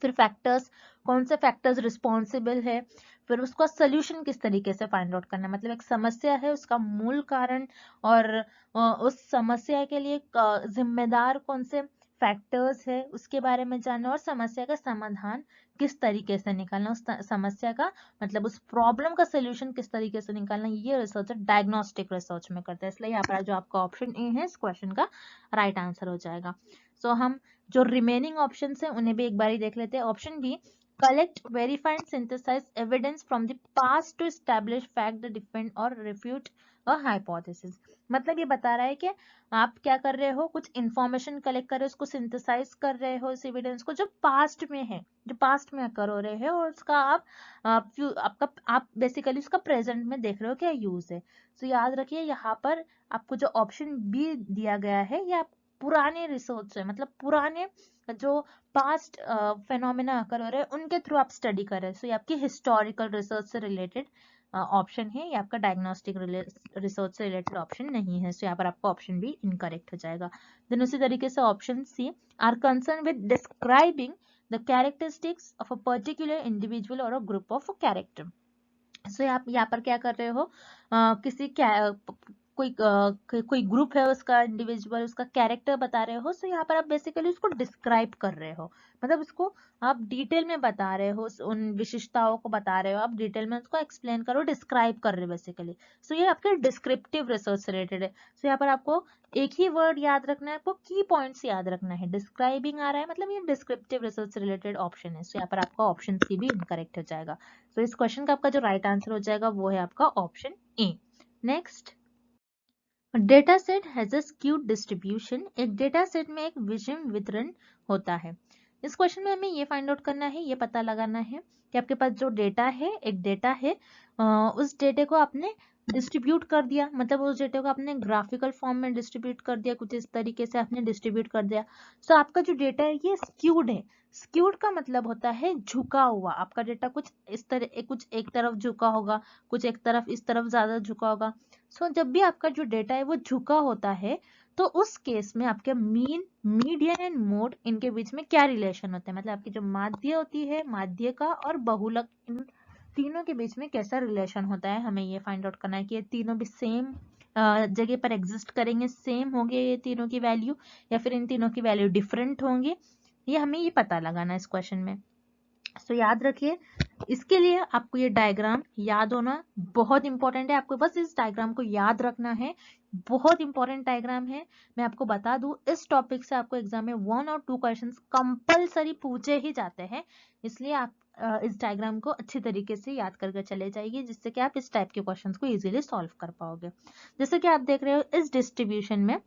फिर फैक्टर्स, कौन से फैक्टर्स रिस्पॉन्सिबल है, फिर उसका सोल्यूशन किस तरीके से फाइंड आउट करना है, मतलब एक समस्या है उसका मूल कारण और उस समस्या के लिए जिम्मेदार कौन से फैक्टर्स है उसके बारे में जानना और समस्या का समाधान किस तरीके से निकालना, उस समस्या का मतलब उस प्रॉब्लम का सोल्यूशन किस तरीके से निकालना, ये रिसर्चर डायग्नोस्टिक रिसर्च में करता है। इसलिए यहाँ पर जो आपका ऑप्शन ए है इस क्वेश्चन का राइट आंसर हो जाएगा। सो हम जो रिमेनिंग ऑप्शन है उन्हें भी एक बार ही देख लेते हैं। Option B, collect, verify and synthesize evidence from the past to establish fact, defend or refute a hypothesis। मतलब ये बता रहा है कि आप क्या कर रहे हो, कुछ इंफॉर्मेशन कलेक्ट कर रहे हो, उसको सिंथेसाइज कर रहे हो इस एविडेंस को जो पास्ट में है, जो पास्ट में कर हो रहे हो, और उसका आप बेसिकली उसका प्रेजेंट में देख रहे हो क्या यूज है। तो याद रखिए यहाँ पर आपको जो ऑप्शन बी दिया गया है ये आप पुराने रिसोर्स है, मतलब पुराने जो पास्ट फेनोमेना अकर हो रहे हैं उनके थ्रू आप स्टडी कर रहे हैं। सो ये आपकी हिस्टोरिकल रिसर्च से रिलेटेड ऑप्शन है, ये आपका डायग्नोस्टिक रिसर्च से रिलेटेड ऑप्शन नहीं है। सो यहाँ पर आपका ऑप्शन भी इनकरेक्ट हो जाएगा। देन उसी तरीके से option C, are concern with describing the characteristics of a particular individual और a group of character. So आप यहाँ पर क्या कर रहे हो, किसी कोई ग्रुप है उसका, इंडिविजुअल उसका कैरेक्टर बता रहे हो। सो यहाँ पर आप बेसिकली उसको डिस्क्राइब कर रहे हो, मतलब उसको आप डिटेल में बता रहे हो, उन विशेषताओं को बता रहे हो, आप डिटेल में उसको एक्सप्लेन करो, डिस्क्राइब कर रहे हो बेसिकली। सो ये आपके डिस्क्रिप्टिव रिसर्च से रिलेटेड है। सो यहाँ पर आपको एक ही वर्ड याद रखना है, आपको की पॉइंट्स याद रखना है। डिस्क्राइबिंग आ रहा है मतलब ये डिस्क्रिप्टिव रिसर्च से रिलेटेड ऑप्शन है। सो यहाँ पर आपका ऑप्शन सी भी इनकरेक्ट हो जाएगा। तो इस क्वेश्चन का आपका जो राइट आंसर हो जाएगा वो है आपका option A. Next, data set has a skewed distribution. एक डेटा सेट में एक विषम वितरण होता है। इस क्वेश्चन में हमें ये फाइंड आउट करना है, ये पता लगाना है कि आपके पास जो डेटा है, एक डेटा है, उस डेटे को आपने डिस्ट्रीब्यूट कर दिया, मतलब उस डेटे को आपने ग्राफिकल फॉर्म में डिस्ट्रीब्यूट कर दिया, कुछ इस तरीके से आपने डिस्ट्रीब्यूट कर दिया। सो आपका जो डेटा है ये स्क्यूड है। स्क्यूड का मतलब होता है झुका हुआ। आपका डेटा कुछ इस तरह, कुछ एक तरफ झुका होगा, कुछ एक तरफ, इस तरफ ज्यादा झुका होगा। सो जब भी आपका जो डेटा है वो झुका होता है तो उस केस में आपके मीन, मीडियन एंड मोड, इनके बीच में क्या रिलेशन होता है, मतलब आपकी जो माध्य होती है, माध्य का और बहुलक, इन तीनों के बीच में कैसा रिलेशन होता है, हमें ये फाइंड आउट करना है कि ये तीनों भी सेम जगह पर एग्जिस्ट करेंगे, सेम होंगे ये तीनों की वैल्यू, या फिर इन तीनों की वैल्यू डिफरेंट होंगे, ये हमें ये पता लगाना है इस क्वेश्चन में। तो याद रखिए, इसके लिए आपको ये डायग्राम याद होना बहुत इंपॉर्टेंट है। आपको बस इस डायग्राम को याद रखना है, बहुत इंपॉर्टेंट डायग्राम है। मैं आपको बता दूं इस टॉपिक से आपको एग्जाम में 1 और 2 क्वेश्चंस कंपलसरी पूछे ही जाते हैं, इसलिए आप इस डायग्राम को अच्छी तरीके से याद करके चले जाइए, जिससे कि आप इस टाइप के क्वेश्चंस को इजीली सॉल्व कर पाओगे। जैसे कि आप देख रहे हो इस डिस्ट्रीब्यूशन में,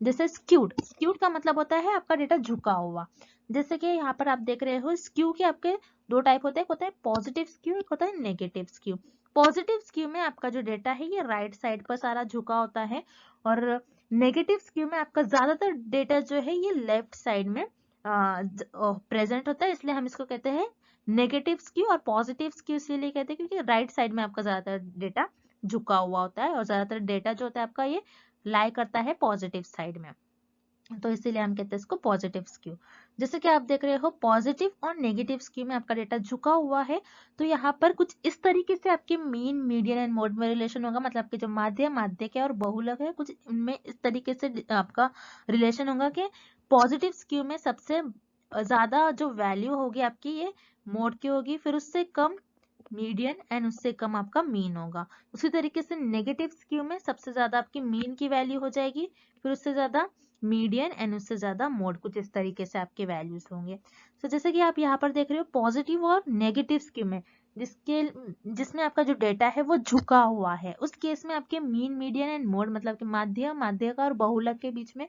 जैसे स्क्यूड, स्क्यूड का मतलब होता है आपका डेटा झुका हुआ। जैसे कि यहाँ पर आप देख रहे हो स्क्यू के आपके दो टाइप होते हैं, एक होता है पॉजिटिव स्क्यू, एक होता है नेगेटिव स्क्यू। पॉजिटिव स्क्यू में आपका जो डेटा है ये राइट साइड पर सारा झुका होता है, और नेगेटिव स्क्यू में आपका ज्यादातर डेटा जो है ये लेफ्ट साइड में प्रेजेंट होता है, इसलिए हम इसको कहते हैं नेगेटिव स्क्यू। और पॉजिटिव स्क्यू इसलिए कहते हैं क्योंकि राइट साइड में आपका ज्यादातर डेटा झुका हुआ होता है, और ज्यादातर डेटा जो होता है आपका ये लाई करता है पॉजिटिव साइड में, तो इसीलिए हम कहते हैं इसको पॉजिटिव स्क्यू। जैसे कि आप देख रहे हो पॉजिटिव और नेगेटिव स्क्यू में आपका डेटा झुका हुआ है, तो यहाँ पर कुछ इस तरीके से आपके मीन, मीडियन एंड मोड में रिलेशन होगा, मतलब आपके जो माध्य, माध्य के और बहुलक है, कुछ इनमें इस तरीके से आपका रिलेशन होगा कि पॉजिटिव स्क्यू में सबसे ज्यादा जो वैल्यू होगी आपकी ये मोड की होगी, फिर उससे कम मीडियन एंड उससे कम आपका मीन होगा। उसी तरीके से नेगेटिव स्क्यू में सबसे ज्यादा आपकी मीन की वैल्यू हो जाएगी, फिर उससे ज्यादा मीडियन एंड उससे ज्यादा मोड, कुछ इस तरीके से आपके वैल्यूज होंगे। तो जैसे कि आप यहाँ पर देख रहे हो पॉजिटिव और नेगेटिव स्क्यू में जिसमें आपका जो डेटा है वो झुका हुआ है, उस केस में आपके मीन, मीडियन एंड मोड, मतलब कि माध्य, माध्य का और बहुलक के बीच में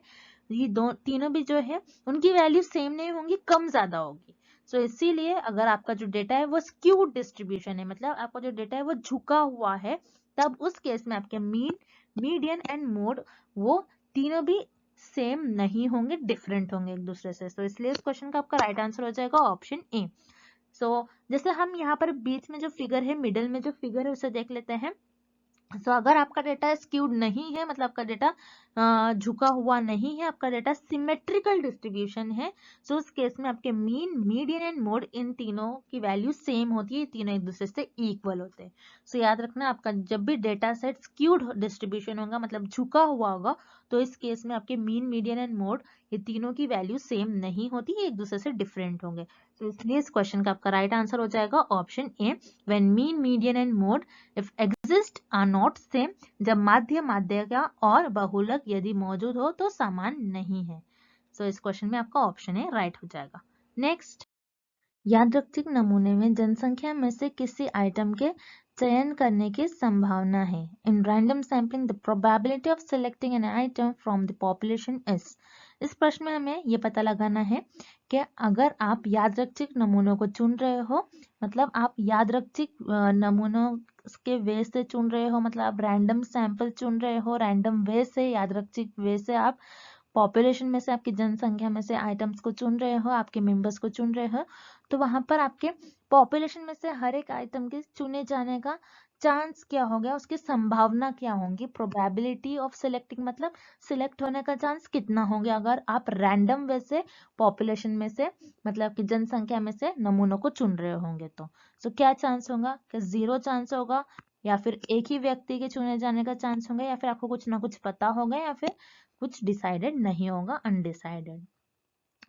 ये दो तीनों भी जो है उनकी वैल्यू सेम नहीं होंगी, कम ज्यादा होगी। तो इसीलिए अगर आपका जो डेटा है वो स्क्यूड डिस्ट्रीब्यूशन है, मतलब आपका जो डेटा है वो झुका हुआ है, तब उस केस में आपके मीन, मीडियन एंड मोड वो तीनों भी सेम नहीं होंगे, डिफरेंट होंगे एक दूसरे से। तो इसलिए इस क्वेश्चन का आपका राइट आंसर हो जाएगा ऑप्शन ए। सो जैसे हम यहाँ पर बीच में जो फिगर है, मिडिल में जो फिगर है उसे देख लेते हैं। सो अगर आपका डेटा स्क्यूड नहीं है, मतलब आपका डेटा झुका हुआ नहीं है, आपका डेटा सिमेट्रिकल डिस्ट्रीब्यूशन है। सो उस केस में आपके mean, median and mode in तीनों की वैल्यू सेम होती है, तीनों एक दूसरे से इक्वल होते हैं। सो याद रखना, आपका जब भी डेटा सेट स्क्यूड डिस्ट्रीब्यूशन होगा, मतलब झुका हुआ होगा, तो इस केस में आपके मीन, मीडियन एंड मोड ये तीनों की वैल्यू सेम नहीं होती, ये एक दूसरे से डिफरेंट होंगे। तो इसलिए इस क्वेश्चन का आपका राइट आंसर हो जाएगा option A, when mean, median and mode if exist are not same, जब माध्य, माध्यिका और बहुलक यदि मौजूद हो तो समान नहीं है। सो इस क्वेश्चन में आपका ऑप्शन ए राइट हो जाएगा। नेक्स्ट, यादृच्छिक नमूने में जनसंख्या में से किसी आइटम के चयन करने की संभावना है। In random sampling the probability of selecting an item from the population is. इस प्रश्न में हमें ये पता लगाना है कि अगर आप यादृच्छिक नमूनों को चुन रहे हो, मतलब आप यादृच्छिक नमूनों के वे से चुन रहे हो, मतलब आप रैंडम सैंपल चुन रहे हो, रैंडम वे से, यादृच्छिक वे से आप पॉपुलेशन में से, आपकी जनसंख्या में से आइटम्स को चुन रहे हो, आपके मेंबर्स को चुन रहे हो, तो वहां पर आपके पॉपुलेशन में से हर एक आइटम के चुने जाने का चांस क्या हो गया, उसकी संभावना क्या होगी, प्रोबेबिलिटी ऑफ सिलेक्टिंग, मतलब सिलेक्ट होने का चांस कितना हो गया अगर आप रैंडम वे से पॉपुलेशन में से, मतलब कि जनसंख्या में से नमूनों को चुन रहे होंगे। तो क्या चांस होगा कि 0 चांस होगा, या फिर एक ही व्यक्ति के चुने जाने का चांस होगा, या फिर आपको कुछ ना कुछ पता होगा, या फिर कुछ डिसाइडेड नहीं होगा, अनडिसाइडेड।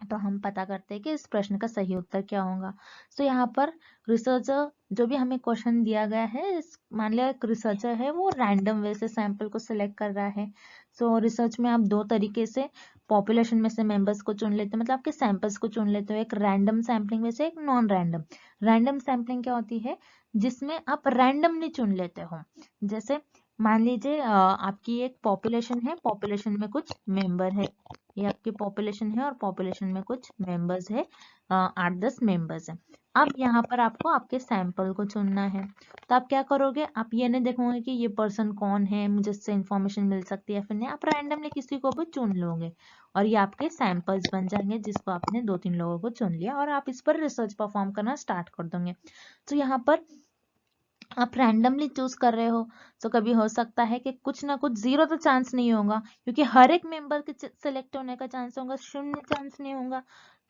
तो हम पता करते हैं कि इस प्रश्न का सही उत्तर क्या होगा। तो यहाँ पर रिसर्चर, जो भी हमें क्वेश्चन दिया गया है, मान लिया एक रिसर्चर है, वो रैंडम वे से सैंपल को सिलेक्ट कर रहा है। सो रिसर्च में आप दो तरीके से पॉपुलेशन में से मेंबर्स को चुन लेते हो, मतलब आपके सैंपल्स को चुन लेते हो, एक रैंडम सैम्पलिंग में से, एक नॉन रैंडम। रैंडम सैम्पलिंग क्या होती है, जिसमें आप रैंडमली चुन लेते हो। जैसे मान लीजिए आपकी एक पॉपुलेशन है, पॉपुलेशन में कुछ मेंबर है, ये आपकी पॉपुलेशन है और पॉपुलेशन में कुछ मेंबर्स है, 8-10 मेंबर्स है। अब यहाँ पर आपको आपके सैंपल को चुनना है, तो आप क्या करोगे, आप ये नहीं देखोगे कि ये पर्सन कौन है, मुझे इससे इंफॉर्मेशन मिल सकती है फिर नहीं, आप रैंडमली किसी को भी चुन लोगे और ये आपके सैंपल्स बन जाएंगे, जिसको आपने 2-3 लोगों को चुन लिया और आप इस पर रिसर्च परफॉर्म करना स्टार्ट कर दोगे। तो यहाँ पर आप रैंडमली चूज कर रहे हो, तो कभी हो सकता है कि कुछ ना कुछ, 0 तो चांस नहीं होगा क्योंकि हर एक मेंबर के सिलेक्ट होने का चांस होगा, 0 चांस नहीं होगा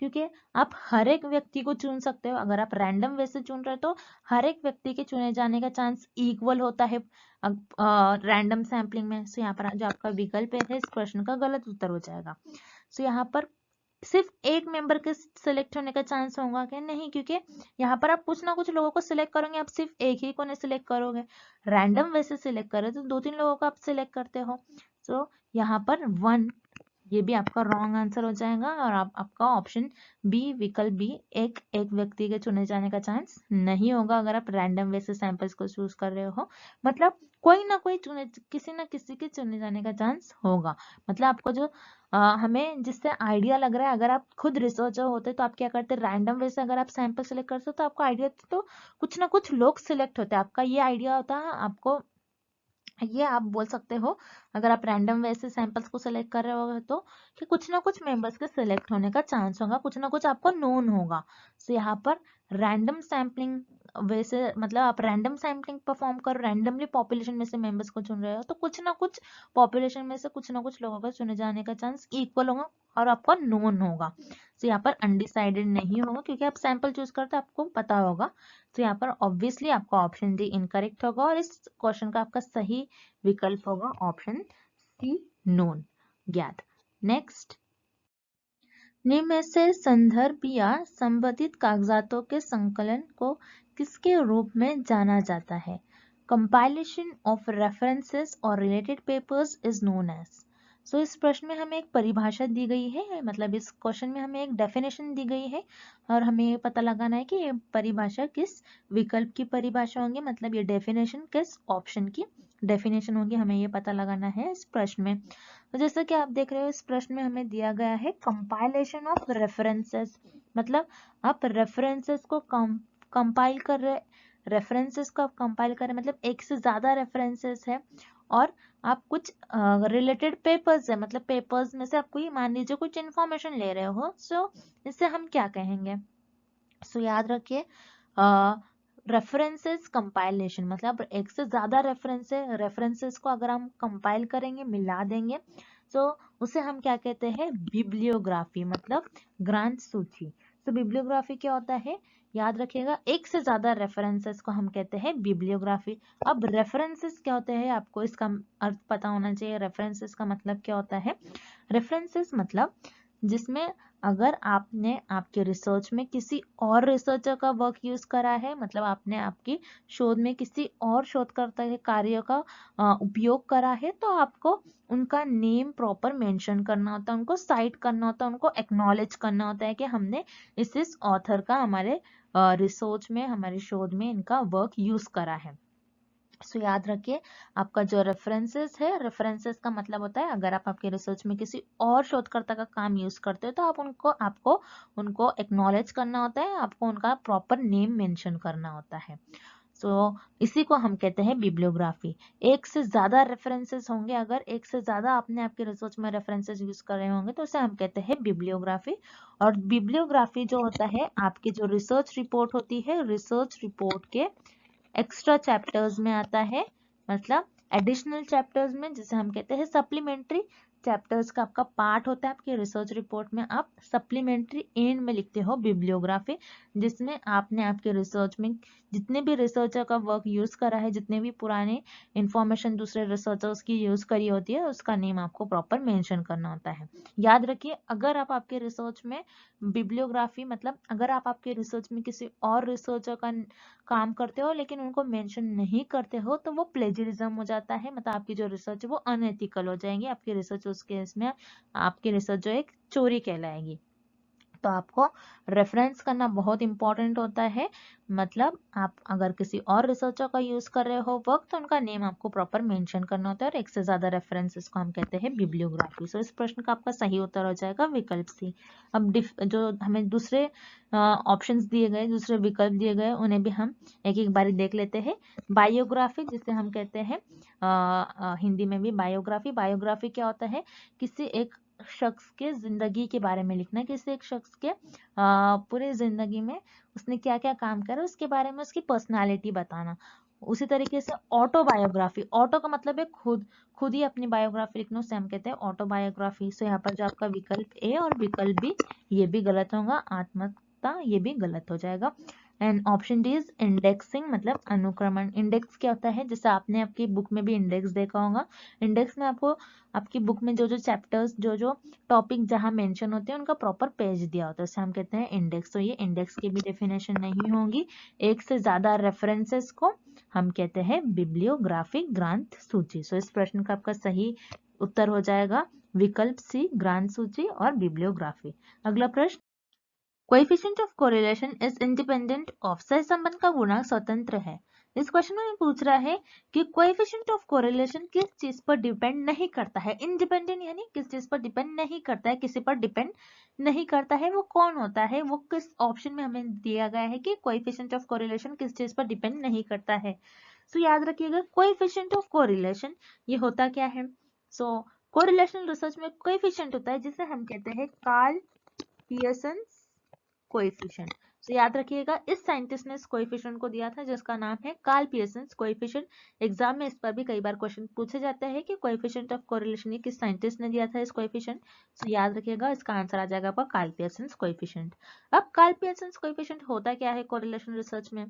क्योंकि आप हर एक व्यक्ति को चुन सकते हो। अगर आप रैंडम वे से चुन रहे हो तो हर एक व्यक्ति के चुने जाने का चांस इक्वल होता है रैंडम सैम्पलिंग में। सो यहाँ पर जो आपका विकल्प है इस प्रश्न का गलत उत्तर हो जाएगा। सो यहाँ पर सिर्फ एक मेंबर के सिलेक्ट होने का चांस होगा क्या, नहीं, क्योंकि यहाँ पर आप कुछ ना कुछ लोगों को सिलेक्ट करोगे, आप सिर्फ एक ही को नहीं सिलेक्ट करोगे। रैंडम वैसे सिलेक्ट करे तो 2-3 लोगों को आप सिलेक्ट करते हो। तो यहाँ पर 1, ये भी आपका रॉन्ग आंसर हो जाएगा और आपका ऑप्शन बी, विकल्प बी, एक एक व्यक्ति के चुने जाने का चांस नहीं होगा अगर आप रैंडम वे से सैंपल्स को चूज कर रहे हो। मतलब कोई ना कोई चुने, किसी ना किसी के चुने जाने का चांस होगा। मतलब आपको जो हमें जिससे आइडिया लग रहा है, अगर आप खुद रिसर्चर होते तो आप क्या करते, रैंडम वे से अगर आप सैंपल सिलेक्ट करते तो आपको आइडिया, तो कुछ ना कुछ लोग सिलेक्ट होते, आपका ये आइडिया होता है, आपको ये आप बोल सकते हो अगर आप रैंडम वे से सैंपल्स को सिलेक्ट कर रहे हो तो कि कुछ ना कुछ मेंबर्स के सिलेक्ट होने का चांस होगा, कुछ ना कुछ आपको नोन होगा। तो यहाँ पर रैंडम सैम्पलिंग वैसे, मतलब आप रैंडम सैम्पलिंग परफॉर्म कर रैंडमली पॉपुलेशन में से मेंबर्स को चुन रहे हो तो कुछ ना कुछ पॉपुलेशन में से कुछ ना कुछ लोगों का चुने जाने का चांस इक्वल होगा और आपका नोन होगा। तो यहाँ पर अनडिसाइडेड नहीं होगा क्योंकि आप सैंपल चूज करते आपको पता होगा। तो यहाँ पर ऑब्वियसली आपका ऑप्शन डी इनकरेक्ट होगा और इस क्वेश्चन का आपका सही विकल्प होगा ऑप्शन सी, नोन, ज्ञात। नेक्स्ट, निम्न में से संदर्भ या संबंधित कागजातों के संकलन को किसके रूप में जाना जाता है? कंपाइलेशन ऑफ रेफरेंसेस और related papers is known as. So इस प्रश्न में हमें एक परिभाषा दी गई है, मतलब इस क्वेश्चन में हमें एक डेफिनेशन दी गई है और हमें ये पता लगाना है कि ये परिभाषा किस विकल्प की परिभाषा होंगी, मतलब ये डेफिनेशन किस ऑप्शन की डेफिनेशन होगी, हमें ये पता लगाना है इस प्रश्न में। तो जैसा कि आप देख रहे हो इस प्रश्न में हमें दिया गया है कंपाइलेशन ऑफ रेफरेंसेस, मतलब आप रेफरेंसेस को कंपाइल कर रहे, रेफरेंसेस को आप कंपाइल कर रहे, मतलब एक से ज्यादा रेफरेंसेस है और आप कुछ रिलेटेड पेपर्स है, मतलब पेपर्स में से आप कोई मान लीजिए कुछ इंफॉर्मेशन ले रहे हो। सो इससे हम क्या कहेंगे, सो याद रखिए रेफरेंसेस कंपाइलेशन, मतलब एक से ज्यादा रेफरेंसेस को अगर हम कंपाइल करेंगे, मिला देंगे, सो उसे हम क्या कहते हैं, बिब्लियोग्राफी, मतलब ग्रंथ सूची। तो बिब्लियोग्राफी क्या होता है, याद रखिएगा, एक से ज्यादा रेफरेंसेस को हम कहते हैं बिब्लियोग्राफी। अब रेफरेंसेस क्या होते हैं, आपको इसका अर्थ पता होना चाहिए। रेफरेंसेस का मतलब क्या होता है, रेफरेंसेस मतलब जिसमें अगर आपने आपके रिसर्च में किसी और रिसर्चर का वर्क यूज करा है, मतलब आपने आपकी शोध में किसी और शोधकर्ता के कार्य का उपयोग करा है, तो आपको उनका नेम प्रॉपर मेंशन करना होता है, उनको साइट करना होता है, उनको एक्नॉलेज करना होता है कि हमने इस ऑथर का हमारे रिसर्च में, हमारे शोध में इनका वर्क यूज करा है। सो याद रखिए, आपका जो रेफरेंसेस है, रेफरेंसेस का मतलब होता है अगर आप आपके रिसर्च में किसी और शोधकर्ता का काम यूज करते हो तो आपको उनको एक्नॉलेज करना होता है, आपको उनका प्रॉपर नेम मेंशन करना होता है। सो इसी को हम कहते हैं बिब्लियोग्राफी। एक से ज्यादा रेफरेंसेस होंगे, अगर एक से ज्यादा आपने आपके रिसर्च में रेफरेंसेस यूज कर रहे होंगे तो उसे हम कहते हैं बिब्लियोग्राफी। और बिब्लियोग्राफी जो होता है, आपकी जो रिसर्च रिपोर्ट होती है, रिसर्च रिपोर्ट के एक्स्ट्रा चैप्टर्स में आता है, मतलब एडिशनल चैप्टर्स में, जिसे हम कहते हैं सप्लीमेंट्री चैप्टर्स का आपका पार्ट होता है आपके रिसर्च रिपोर्ट में। आप सप्लीमेंट्री एंड में लिखते हो बिब्लियोग्राफी, जिसमें आपने आपके रिसर्च में जितने भी रिसर्चर का वर्क यूज करा है, जितने भी पुराने इंफॉर्मेशन दूसरे रिसर्चर्स की यूज करी होती है, उसका नेम आपको प्रॉपर मेंशन करना होता है। याद रखिए, अगर आप आपके रिसर्च में बिब्लियोग्राफी, मतलब अगर आप आपके रिसर्च में किसी और रिसर्चर का काम करते हो लेकिन उनको मेंशन नहीं करते हो, तो वो प्लेजरिज्म हो जाता है, मतलब आपकी जो रिसर्च है वो अनएथिकल हो जाएंगी, आपकी रिसर्च उस केस में आपकी रिसर्च जो एक चोरी कहलाएगी। तो आपको रेफरेंस करना बहुत इंपॉर्टेंट होता है, मतलब आप अगर किसी और रिसर्चर का यूज कर रहे हो वर्क, तो उनका नेम आपको प्रॉपर मेंशन करना होता है, और एक से ज्यादा रेफरेंसेस को हम कहते हैं बिब्लियोग्राफी। सो इस प्रश्न का आपका सही उत्तर हो जाएगा विकल्प सी। अब जो हमें दूसरे ऑप्शंस दिए गए, दूसरे विकल्प दिए गए, उन्हें भी हम एक एक बारी देख लेते हैं। बायोग्राफी, जिसे हम कहते हैं हिंदी में भी बायोग्राफी। बायोग्राफी क्या होता है, किसी एक शख्स के जिंदगी के बारे में लिखना, किसी एक शख्स के पूरे जिंदगी में उसने क्या क्या काम करा उसके बारे में, उसकी पर्सनालिटी बताना। उसी तरीके से ऑटोबायोग्राफी, ऑटो का मतलब है खुद, खुद ही अपनी बायोग्राफी लिखना, उसे हम कहते हैं ऑटोबायोग्राफी। सो यहाँ पर जो आपका विकल्प ए और विकल्प बी, ये भी गलत होगा, आत्मकथा ये भी गलत हो जाएगा। And option D is indexing, मतलब अनुक्रमण। इंडेक्स क्या होता है, जैसे आपने आपकी बुक में भी इंडेक्स देखा होगा, इंडेक्स में आपको आपकी बुक में जो जो चैप्टर्स, जो जो टॉपिक जहां मेंशन होते हैं, उनका प्रॉपर पेज दिया होता है, उसे हम कहते हैं इंडेक्स। तो ये इंडेक्स की भी डेफिनेशन नहीं होगी। एक से ज्यादा रेफरेंसेस को हम कहते हैं बिब्लियोग्राफिक ग्रंथ सूची। सो इस प्रश्न का आपका सही उत्तर हो जाएगा विकल्प सी, ग्रंथ सूची और बिब्लियोग्राफी। अगला प्रश्न, coefficient of correlation is independent of, सहसंबंध का गुणांक स्वतंत्र है। इस क्वेश्चन में पूछ रहा है कि कोएफिशिएंट ऑफ कोरिलेशन किस चीज पर डिपेंड नहीं करता है। इंडिपेंडेंट यानी किस चीज पर डिपेंड नहीं करता है, किसी पर डिपेंड नहीं करता है, वो कौन होता है, वो किस ऑप्शन में हमें दिया गया है कि कोएफिशिएंट ऑफ कोरिलेशन किस चीज पर डिपेंड नहीं करता है। सो याद रखिएगा, कोएफिशिएंट ऑफ कोरिलेशन ये होता क्या है। सो कोरिलेशनल रिसर्च में कोएफिशिएंट होता है जिसे हम कहते हैं कार्ल पियर्सन कोएफिशिएंट। तो याद रखिएगा, इस साइंटिस्ट ने इस कोएफिशिएंट को दिया था जिसका नाम है कार्ल पियर्सन कोएफिशिएंट। एग्जाम में इस पर भी कई बार क्वेश्चन पूछे जाते हैं कि कोएफिशिएंट ऑफ कोरिलेशन ये किस साइंटिस्ट ने दिया था इस कोएफिशिएंट। तो याद रखिएगा, इसका आंसर आ जाएगा आपका कार्ल पियर्सन कोएफिशिएंट। अब कार्ल पियर्सन कोएफिशिएंट होता क्या है कोरिलेशन रिसर्च में।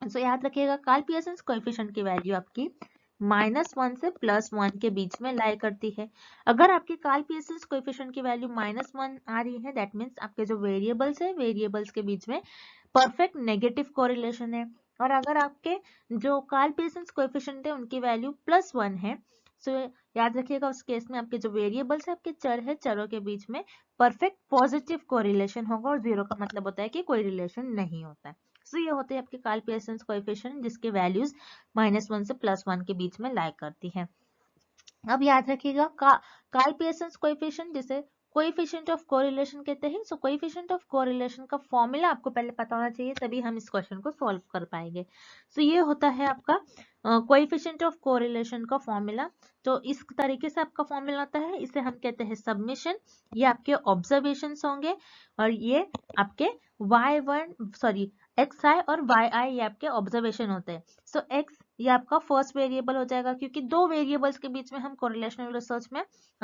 तो याद रखिएगा, कार्ल पियर्सन कोएफिशिएंट की वैल्यू आपकी -1 से +1 के बीच में लाई करती है। अगर आपके कार्ल पियर्सन कोएफिशिएंट की वैल्यू -1 आ रही है, दैट मीन्स आपके जो वेरिएबल्स है, वेरिएबल्स के बीच में परफेक्ट नेगेटिव कोरिलेशन है। और अगर आपके जो कार्ल पियर्सन कोएफिशिएंट है उनकी वैल्यू +1 है, सो याद रखिएगा उस केस में आपके जो वेरिएबल्स है, आपके चर है, चरों के बीच में परफेक्ट पॉजिटिव कोरिलेशन होगा, और 0 का मतलब होता है कि कोई रिलेशन नहीं होता है। सो ये होते हैं आपके कार्ल पियर्सन कोएफिशिएंट जिसके वैल्यूज -1 से +1 के बीच में लाई करती है। अब याद रखिएगा, कार्ल पियर्सन कोएफिशिएंट जिसे कोएफिशिएंट ऑफ कोरिलेशन कहते हैं। सो कोएफिशिएंट ऑफ कोरिलेशन का फॉर्मूला आपको पहले पता होना चाहिए, तभी हम इस क्वेश्चन को सॉल्व कर पाएंगे। सो ये होता है आपका कोएफिशिएंट ऑफ कोरिलेशन का फॉर्मूला। तो इस तरीके से आपका फॉर्मूला होता है, इसे हम कहते हैं सबमिशन। ये आपके ऑब्जर्वेशंस होंगे, और ये आपके xi और yi ये आपके ऑब्जर्वेशन होते हैं। सो x ये आपका फर्स्ट वेरिएबल हो जाएगा, क्योंकि दो वेरिएबल्स के बीच में हम कोरिलेशनल रिसर्च में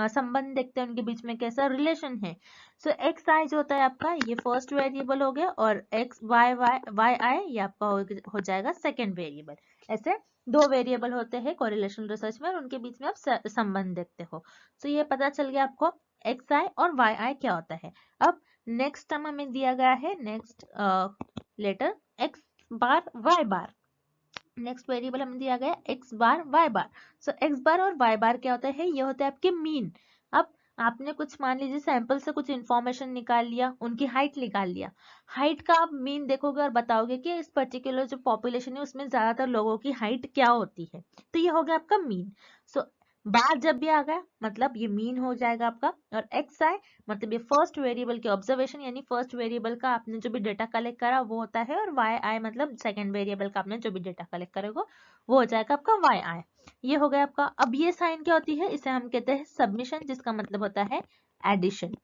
संबंध देखते हैं, उनके बीच में कैसा रिलेशन है। सो एक्स आई जो होता है आपका, ये फर्स्ट वेरिएबल हो गया, और एक्स वाई वाई आई ये आपका हो जाएगा सेकेंड वेरिएबल। ऐसे दो वेरिएबल होते हैं कोरिलेशनल रिसर्च में, और उनके बीच में आप संबंध देखते हो। सो ये पता चल गया आपको एक्स आई और वाई आई क्या होता है। अब नेक्स्ट टर्म हमें दिया गया है, नेक्स्ट लेटर एक्स बार वाई बार। नेक्स्ट वेरिएबल हमें दिया गया एक्स बार वाई बार। सो एक्स बार और वाई बार क्या होता है, ये होता है आपके मीन। अब आपने कुछ मान लीजिए सैंपल से कुछ इंफॉर्मेशन निकाल लिया, उनकी हाइट निकाल लिया, हाइट का आप मीन देखोगे और बताओगे कि इस पर्टिकुलर जो पॉपुलेशन है उसमें ज्यादातर लोगों की हाइट क्या होती है, तो ये हो गया आपका मीन। सो बार जब भी आ गया मतलब ये मीन हो जाएगा आपका, और एक्स आई मतलब ये फर्स्ट वेरिएबल के ऑब्जर्वेशन, यानी फर्स्ट वेरिएबल का आपने जो भी डेटा कलेक्ट करा वो होता है, और वाई आई मतलब सेकंड वेरिएबल का आपने जो भी डेटा कलेक्ट करेगा वो हो जाएगा आपका वाई आई। ये हो गया आपका। अब ये साइन क्या होती है, इसे हम कहते हैं सबमिशन, जिसका मतलब होता है एडिशन।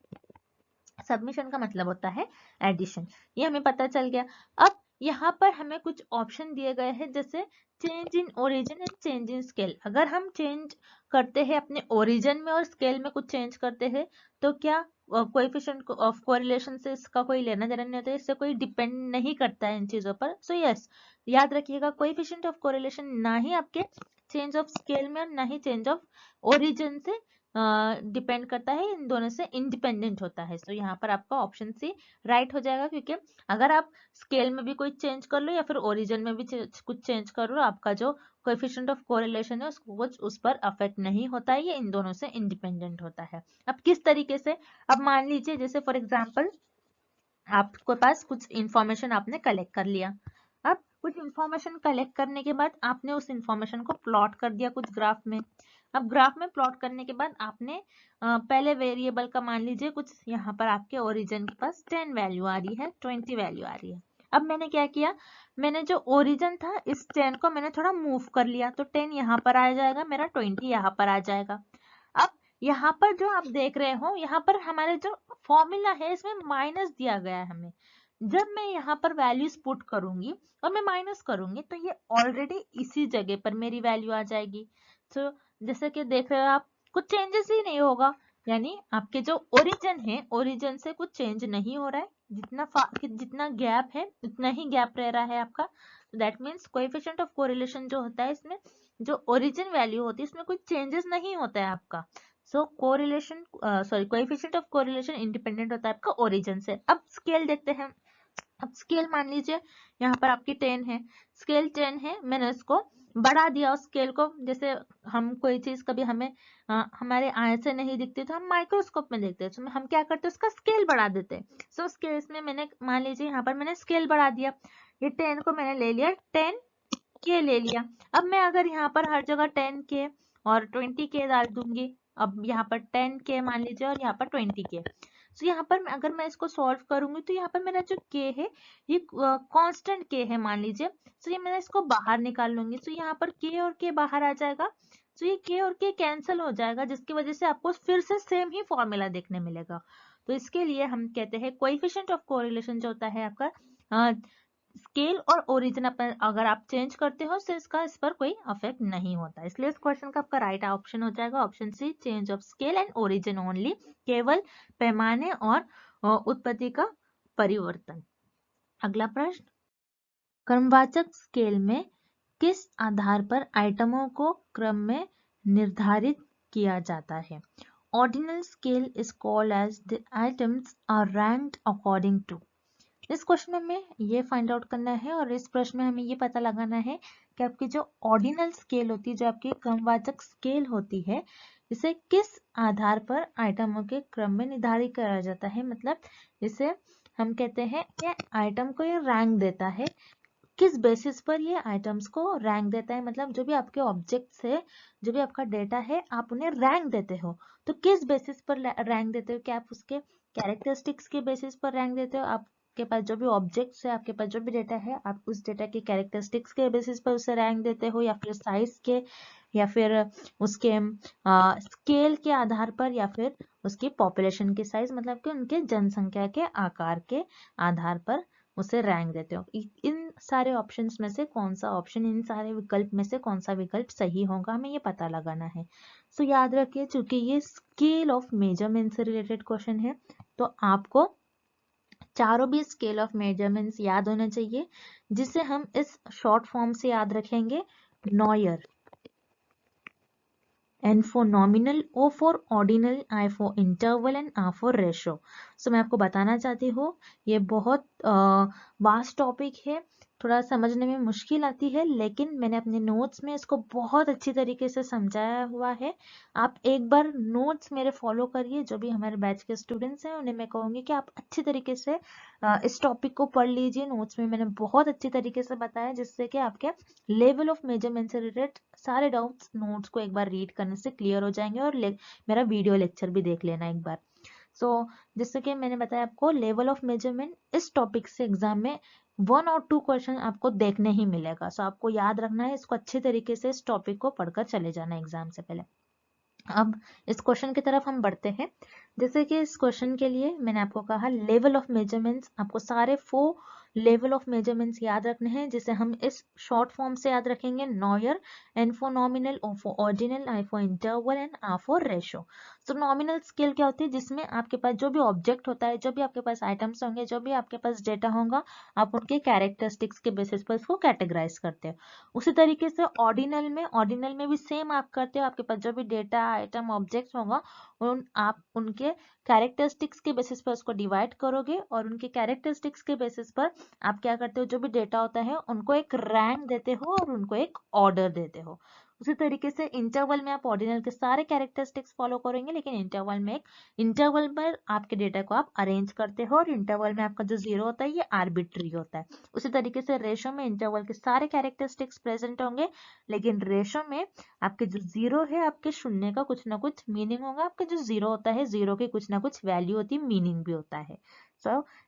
सबमिशन का मतलब होता है एडिशन, ये हमें पता चल गया। अब यहाँ पर हमें कुछ ऑप्शन दिए गए हैं, जैसे change in origin and change in scale. अगर हम चेंज करते हैं अपने ओरिजिन में और स्केल में कुछ चेंज करते हैं, तो क्या कोएफिशिएंट ऑफ कोरिलेशन से इसका कोई लेना देना नहीं होता है, इससे कोई डिपेंड नहीं करता है इन चीजों पर। सो यस, याद रखिएगा कोएफिशिएंट ऑफ कोरिलेशन ना ही आपके चेंज ऑफ स्केल में और ना ही चेंज ऑफ ओरिजिन से डिपेंड करता है, इन दोनों से इंडिपेंडेंट होता है। तो यहाँ पर आपका ऑप्शन सी राइट हो जाएगा, क्योंकि अगर आप स्केल में भी कोई चेंज कर लो या फिर ओरिजिन में भी कुछ चेंज कर लो, आपका जो कोएफिशिएंट ऑफ कोरिलेशन है उसको कुछ उस पर अफेक्ट नहीं होता है, ये इन दोनों से इंडिपेंडेंट होता है। अब किस तरीके से, अब मान लीजिए जैसे फॉर एग्जाम्पल आपके पास कुछ इंफॉर्मेशन आपने कलेक्ट कर लिया। अब कुछ इंफॉर्मेशन कलेक्ट करने के बाद आपने उस इंफॉर्मेशन को प्लॉट कर दिया कुछ ग्राफ में। अब ग्राफ में प्लॉट करने के बाद आपने पहले वेरिएबल का मान लीजिए कुछ यहाँ पर आपके ओरिजिन के पास 10 वैल्यू आ रही है, 20 वैल्यू आ रही है। अब मैंने क्या किया, मैंने जो ओरिजिन था इस 10 को मैंने थोड़ा मूव कर लिया, तो 10 यहाँ पर आ जाएगा, मेरा 20 यहाँ पर आ जाएगा। अब यहाँ पर जो आप देख रहे हो, यहाँ पर हमारे जो फॉर्मूला है इसमें माइनस दिया गया है हमें। जब मैं यहाँ पर वैल्यूज पुट करूंगी और मैं माइनस करूंगी, तो ये ऑलरेडी इसी जगह पर मेरी वैल्यू आ जाएगी। तो जैसे कि देख रहे हो आप, कुछ चेंजेस ही नहीं होगा, यानी आपके जो ओरिजिन है ओरिजिन से कुछ चेंज नहीं हो रहा है, जितना गैप है उतना ही गैप रह रहा है आपका। That means coefficient of correlation जो होता है इसमें जो ओरिजिन वैल्यू होती है इसमें कोई चेंजेस नहीं होता है आपका। So correlation coefficient of correlation independent होता है आपका ओरिजिन से। अब स्केल देखते हैं। अब स्केल मान लीजिए यहाँ पर आपकी 10 है, स्केल 10 है, मैंने इसको बढ़ा दिया उस स्केल को। जैसे हम कोई चीज कभी हमें हमारे आय से नहीं दिखती तो हम माइक्रोस्कोप में देखते हैं, तो हम क्या करते हैं उसका स्केल बढ़ा देते हैं। सो स्केल में मैंने मान लीजिए यहाँ पर मैंने स्केल बढ़ा दिया, ये 10 को मैंने ले लिया 10 के ले लिया। अब मैं अगर यहाँ पर हर जगह 10 के और 20 के डाल दूंगी, अब यहाँ पर 10 के मान लीजिए और यहाँ पर 20 के, तो यहाँ पर अगर मैं इसको सॉल्व करूंगी तो यहाँ पर मेरा जो के है ये कांस्टेंट के है मान लीजिए, तो ये मैं इसको बाहर निकाल लूंगी, तो यहाँ पर के और के बाहर आ जाएगा, तो ये के और के कैंसिल हो जाएगा, जिसकी वजह से आपको फिर से सेम ही फॉर्मूला देखने मिलेगा। तो इसके लिए हम कहते हैं कोएफिशिएंट ऑफ कोरिलेशन जो होता है आपका स्केल और ओरिजिन अगर आप चेंज करते हो तो इसका इस पर कोई अफेक्ट नहीं होता, इसलिए इस क्वेश्चन का आपका राइट ऑप्शन हो जाएगा option C, change of scale and origin only, केवल पैमाने और उत्पत्ति का परिवर्तन। अगला प्रश्न, क्रमवाचक स्केल में किस आधार पर आइटमों को क्रम में निर्धारित किया जाता है? Ordinal scale is called as the items are ranked according to. इस क्वेश्चन में हमें ये फाइंड आउट करना है और इस प्रश्न में हमें ये पता लगाना है कि आपकी जो ऑर्डिनल स्केल होती है, जो आपकी क्रमवाचक स्केल होती है, इसे किस आधार पर आइटमों के क्रम में निर्धारित करा जाता है। मतलब इसे हम कहते हैं कि आइटम को ये रैंक देता है, किस बेसिस पर ये आइटम्स को रैंक देता है, मतलब जो भी आपके ऑब्जेक्ट्स है, जो भी आपका डेटा है, आप उन्हें रैंक देते हो, तो किस बेसिस पर रैंक देते हो? क्या आप उसके कैरेक्टरिस्टिक्स के बेसिस पर रैंक देते हो? आपके पास जो भी ऑब्जेक्ट्स है, आपके पास जो भी डेटा है, आप उस डेटा के कैरेक्टरिस्टिक्स के बेसिस पर उसे रैंक देते हो, या फिर साइज के, या फिर उसके स्केल के आधार पर, या फिर उसकी पॉपुलेशन के साइज मतलब कि उनके जनसंख्या के आकार के आधार पर उसे रैंक देते हो। इन सारे ऑप्शंस में से कौन सा ऑप्शन, इन सारे विकल्प में से कौन सा विकल्प सही होगा, हमें ये पता लगाना है। सो याद रखिए, चूंकि ये स्केल ऑफ मेजरमेंट से रिलेटेड क्वेश्चन है, तो आपको चारों भी स्केल ऑफ मेजरमेंट्स याद होने चाहिए, जिसे हम इस शॉर्ट फॉर्म से याद रखेंगे, NOIR, N for nominal, O for ordinal, I for interval and R for ratio. So मैं आपको बताना चाहती हूँ, ये बहुत वास्ट टॉपिक है, थोड़ा समझने में मुश्किल आती है, लेकिन मैंने अपने नोट्स में इसको बहुत अच्छी तरीके से समझाया हुआ है। आप एक बार नोट्स मेरे फॉलो करिए, जो भी हमारे बैच के स्टूडेंट्स हैं उन्हें मैं कहूँगी कि आप अच्छी तरीके से इस टॉपिक को पढ़ लीजिए। नोट्स में मैंने बहुत अच्छी तरीके से बताया, जिससे कि आपके लेवल ऑफ मेजरमेंट से रिलेटेड सारे डाउट्स नोट्स को एक बार रीड करने से क्लियर हो जाएंगे, और मेरा वीडियो लेक्चर भी देख लेना एक बार। जैसे कि मैंने बताया आपको, लेवल ऑफ मेजरमेंट इस टॉपिक से एग्जाम में 1 और 2 क्वेश्चन आपको देखने ही मिलेगा। आपको याद रखना है, इसको अच्छे तरीके से इस टॉपिक को पढ़कर चले जाना एग्जाम से पहले। अब इस क्वेश्चन की तरफ हम बढ़ते हैं। जैसे कि इस क्वेश्चन के लिए मैंने आपको कहा, लेवल ऑफ मेजरमेंट्स, आपको सारे 4 लेवल ऑफ मेजरमेंट्स याद रखने हैं, जिसे हम इस शॉर्ट फॉर्म से याद रखेंगे, NOIR, N for nominal, O for ordinal, I for interval and R for ratio. So nominal scale क्या होती है, जिसमें आपके पास जो भी ऑब्जेक्ट होता है, जो भी आपके पास आइटम्स होंगे, जो भी आपके पास डेटा होगा, आप उनके कैरेक्टरिस्टिक्स के बेसिस पर उसको कैटेगराइज करते हो। उसी तरीके से ऑर्डिनल में भी सेम आप करते हो, आपके पास जो भी डेटा, आइटम, ऑब्जेक्ट होगा, आप उनके कैरेक्टरिस्टिक्स के बेसिस पर उसको डिवाइड करोगे, और उनके कैरेक्टरिस्टिक्स के बेसिस पर आप क्या करते हो, जो भी डेटा होता है उनको एक रैंक देते हो और उनको एक ऑर्डर देते हो। उसी तरीके से इंटरवल में आप ऑर्डिनल के सारे कैरेक्टरिस्टिक्स फॉलो करेंगे, लेकिन इंटरवल पर आपके डेटा को आप अरेंज करते हो, और इंटरवल में आपका जो 0 होता है ये आर्बिट्री होता है। उसी तरीके से रेशो में इंटरवल के सारे कैरेक्टरिस्टिक्स प्रेजेंट होंगे, लेकिन रेशो में आपके जो 0 है, आपके शून्य का कुछ ना कुछ मीनिंग होगा, आपके जो 0 होता है, 0 की कुछ ना कुछ वैल्यू होती है, मीनिंग भी होता है।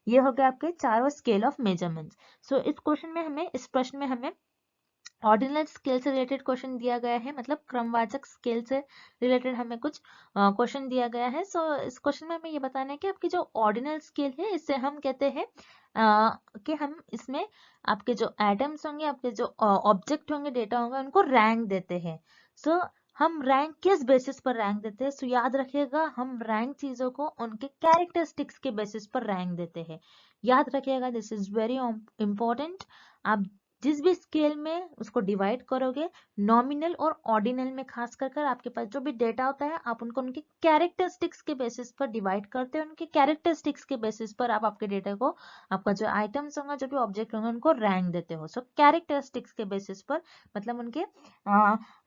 ये हो गया आपके चारों स्केल ऑफ मेजरमेंट्स। इस प्रश्न में हमें ऑर्डिनल स्केल से रिलेटेड क्वेश्चन दिया गया है, मतलब क्रमवाचक स्केल से रिलेटेड हमें कुछ क्वेश्चन दिया गया है। इस क्वेश्चन में हमें ये बताना है कि आपकी जो ऑर्डिनल स्केल है, इससे हम कहते हैं कि हम इसमें आपके जो एटम्स होंगे, आपके जो ऑब्जेक्ट होंगे, डेटा होंगे, उनको रैंक देते हैं। हम रैंक किस बेसिस पर रैंक देते हैं? याद रखिएगा, हम रैंक चीजों को उनके कैरेक्टरिस्टिक्स के बेसिस पर रैंक देते हैं। याद रखिएगा, दिस इज वेरी इंपॉर्टेंट। आप जिस भी स्केल में उसको डिवाइड करोगे, नॉमिनल और ऑर्डिनल में खास कर आपके पास जो भी डेटा होता है, आप उनको उनके कैरेक्टरिस्टिक्स के बेसिस पर डिवाइड करते हैं। उनके कैरेक्टरिस्टिक्स के बेसिस पर आप आपके डेटा को, आपका जो आइटम्स होंगे, जो भी ऑब्जेक्ट होंगे, उनको रैंक देते हो। कैरेक्टरिस्टिक्स के बेसिस पर, मतलब उनके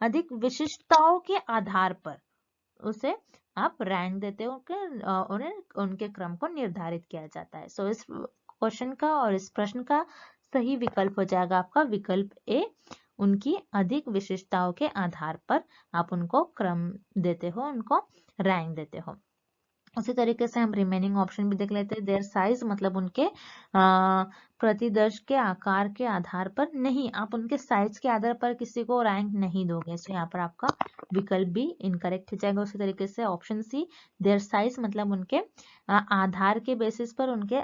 अधिक विशिष्टताओं के आधार पर उसे आप रैंक देते हो, उन्हें उनके क्रम को निर्धारित किया जाता है। इस क्वेश्चन का और इस प्रश्न का सही विकल्प हो जाएगा आपका विकल्प ए। उनकी अधिक विशेषताओं के आधार पर आप उनको क्रम देते हो, उनको रैंक देते हो। उसी तरीके से हम रिमेनिंग ऑप्शन भी देख लेते हैं। देयर साइज, मतलब उनके प्रतिदर्श के आकार के आधार पर नहीं, आप उनके साइज के आधार पर किसी को रैंक नहीं दोगे, तो यहाँ पर आपका विकल्प भी इनकरेक्ट हो जाएगा। उसी तरीके से ऑप्शन सी, देयर साइज, मतलब उनके आधार के बेसिस पर, उनके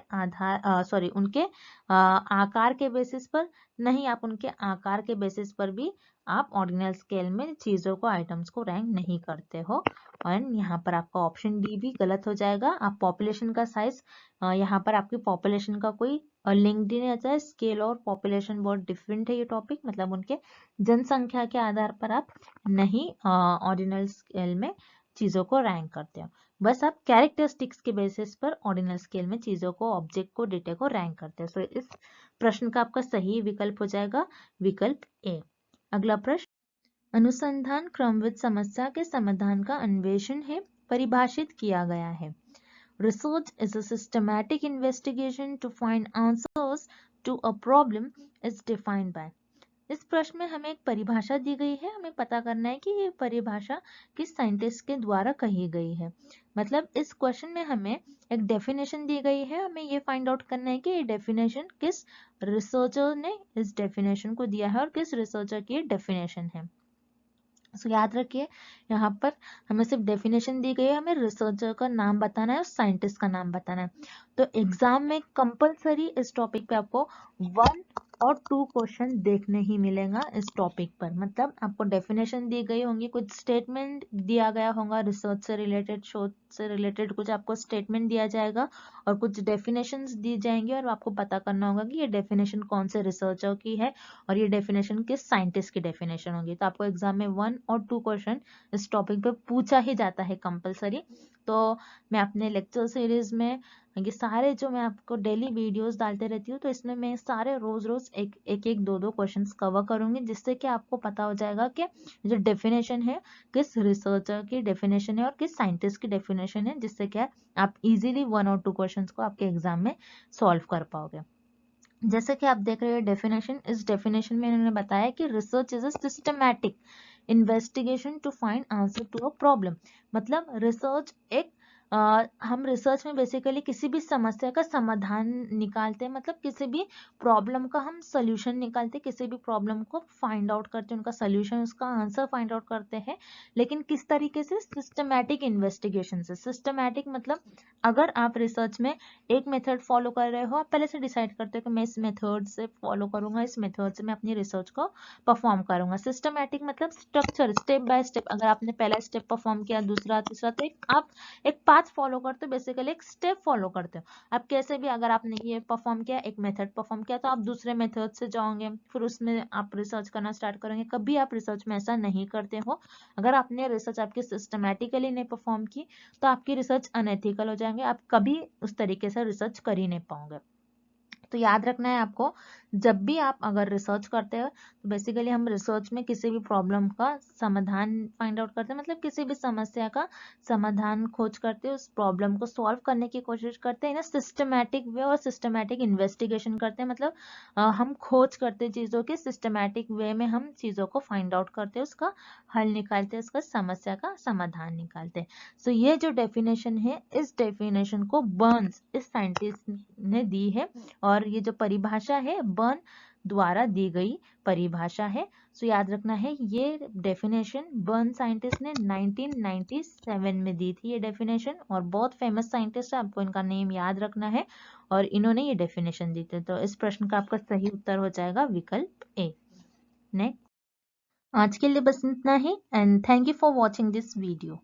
आकार के बेसिस पर नहीं, आप उनके आकार के बेसिस पर भी आप ऑर्डिनल स्केल में चीजों को, आइटम्स को रैंक नहीं करते हो। और यहाँ पर आपका ऑप्शन डी भी गलत हो जाएगा। आप पॉपुलेशन का साइज, यहाँ पर आपकी पॉपुलेशन का कोई लिंक नहीं आता है। स्केल और पॉपुलेशन बहुत डिफरेंट है ये टॉपिक, मतलब उनके जनसंख्या के आधार पर आप नहीं ऑर्डिनल स्केल में चीजों को रैंक करते हो। बस आप कैरेक्टरिस्टिक्स के बेसिस पर ऑर्डिनल स्केल में चीजों को, ऑब्जेक्ट को, डेटा को रैंक करते हो। इस प्रश्न का आपका सही विकल्प हो जाएगा विकल्प ए। अगला प्रश्न, अनुसंधान क्रमविध समस्या के समाधान का अन्वेषण है, परिभाषित किया गया है। Research is a systematic investigation to find answers to a problem is defined by। इस प्रश्न में हमें एक परिभाषा दी गई है, हमें पता करना है कि ये परिभाषा किस साइंटिस्ट के द्वारा कही गई है। मतलब इस क्वेश्चन में हमें एक डेफिनेशन दी गई है, हमें ये फाइंड आउट करना है कि ये डेफिनेशन किस रिसर्चर ने इस डेफिनेशन को दिया है और किस रिसर्चर की डेफिनेशन है। सो याद रखिए यहाँ पर हमें सिर्फ डेफिनेशन दी गई है, हमें रिसर्चर का नाम बताना है और साइंटिस्ट का नाम बताना है। तो एग्जाम में कंपलसरी इस टॉपिक पे आपको 1 और 2 क्वेश्चन देखने ही मिलेगा इस टॉपिक पर। मतलब आपको डेफिनेशन दी गई होंगी, कुछ स्टेटमेंट दिया गया होगा रिसर्च से रिलेटेड, शोध से रिलेटेड कुछ आपको स्टेटमेंट दिया जाएगा और कुछ डेफिनेशंस दी जाएंगी और आपको पता करना होगा कि ये डेफिनेशन कौन से रिसर्चर की है और ये डेफिनेशन किस साइंटिस्ट की डेफिनेशन होगी। तो आपको एग्जाम में 1 और 2 क्वेश्चन इस टॉपिक पे पूछा ही जाता है कंपलसरी। तो मैं अपने लेक्चर सीरीज में ये सारे जो मैं आपको डेली वीडियोस डालते रहती हूँ, तो इसमें मैं सारे रोज रोज एक 2 क्वेश्चंस कवर करूंगी, जिससे कि आपको पता हो जाएगा कि जो डेफिनेशन है किस रिसर्चर की डेफिनेशन है और किस साइंटिस्ट की डेफिनेशन है, जिससे क्या आप इजीली 1 और 2 क्वेश्चंस को आपके एग्जाम में सॉल्व कर पाओगे। जैसे कि आप देख रहे हो डेफिनेशन, इस डेफिनेशन में इन्होंने बताया कि research is a systematic investigation to find answer to a problem. मतलब रिसर्च एक हम रिसर्च में बेसिकली किसी भी समस्या का समाधान निकालते हैं, मतलब किसी भी प्रॉब्लम का हम सोल्यूशन निकालते हैं, किसी भी प्रॉब्लम को फाइंड आउट करते हैं, उनका सोल्यूशन, उसका आंसर फाइंड आउट करते हैं। लेकिन किस तरीके से? सिस्टमैटिक इन्वेस्टिगेशन से। सिस्टमैटिक मतलब अगर आप रिसर्च में एक मेथड फॉलो कर रहे हो, आप पहले से डिसाइड करते हो कि मैं इस मेथड से फॉलो करूंगा, इस मेथड से मैं अपनी रिसर्च को परफॉर्म करूंगा। सिस्टमैटिक मतलब स्ट्रक्चर, स्टेप बाय स्टेप। अगर आपने पहला स्टेप परफॉर्म किया, दूसरा, तीसरा, तो आप एक पाथ फॉलो करते हो, बेसिकली एक स्टेप फॉलो करते हो। आप कैसे भी, अगर आपने ये परफॉर्म किया, एक मेथड परफॉर्म किया, तो आप दूसरे मेथड से जाओगे, फिर उसमें आप रिसर्च करना स्टार्ट करेंगे। कभी आप रिसर्च में ऐसा नहीं करते हो। अगर आपने रिसर्च आपकी सिस्टमैटिकली नहीं परफॉर्म की, तो आपकी रिसर्च अनएथिकल हो जाएंगे, आप कभी उस तरीके से रिसर्च कर ही नहीं पाओगे। तो याद रखना है आपको, जब भी आप अगर रिसर्च करते हो, तो बेसिकली हम रिसर्च में किसी भी प्रॉब्लम का समाधान फाइंड आउट करते हैं, मतलब किसी भी समस्या का समाधान खोज करते हैं, उस प्रॉब्लम को सॉल्व करने की कोशिश करते हैं ना, सिस्टमैटिक वे और सिस्टमैटिक इन्वेस्टिगेशन करते हैं। मतलब हम खोज करते हैं चीज़ों के, सिस्टमैटिक वे में हम चीज़ों को फाइंड आउट करते हैं, उसका हल निकालते हैं, उसका समस्या का समाधान निकालते हैं। सो ये जो डेफिनेशन है, इस डेफिनेशन को बर्न्स, इस साइंटिस्ट ने दी है, और ये जो परिभाषा है बर्न द्वारा दी गई परिभाषा है। सो याद रखना है, ये डेफिनेशन बर्न साइंटिस्ट ने 1997 में दी थी ये डेफिनेशन, और बहुत फेमस साइंटिस्ट है, आपको इनका नेम याद रखना है, और इन्होंने ये डेफिनेशन दी थी। तो इस प्रश्न का आपका सही उत्तर हो जाएगा विकल्प ए। नेक्स्ट, आज के लिए बस इतना ही, and thank you for watching this video.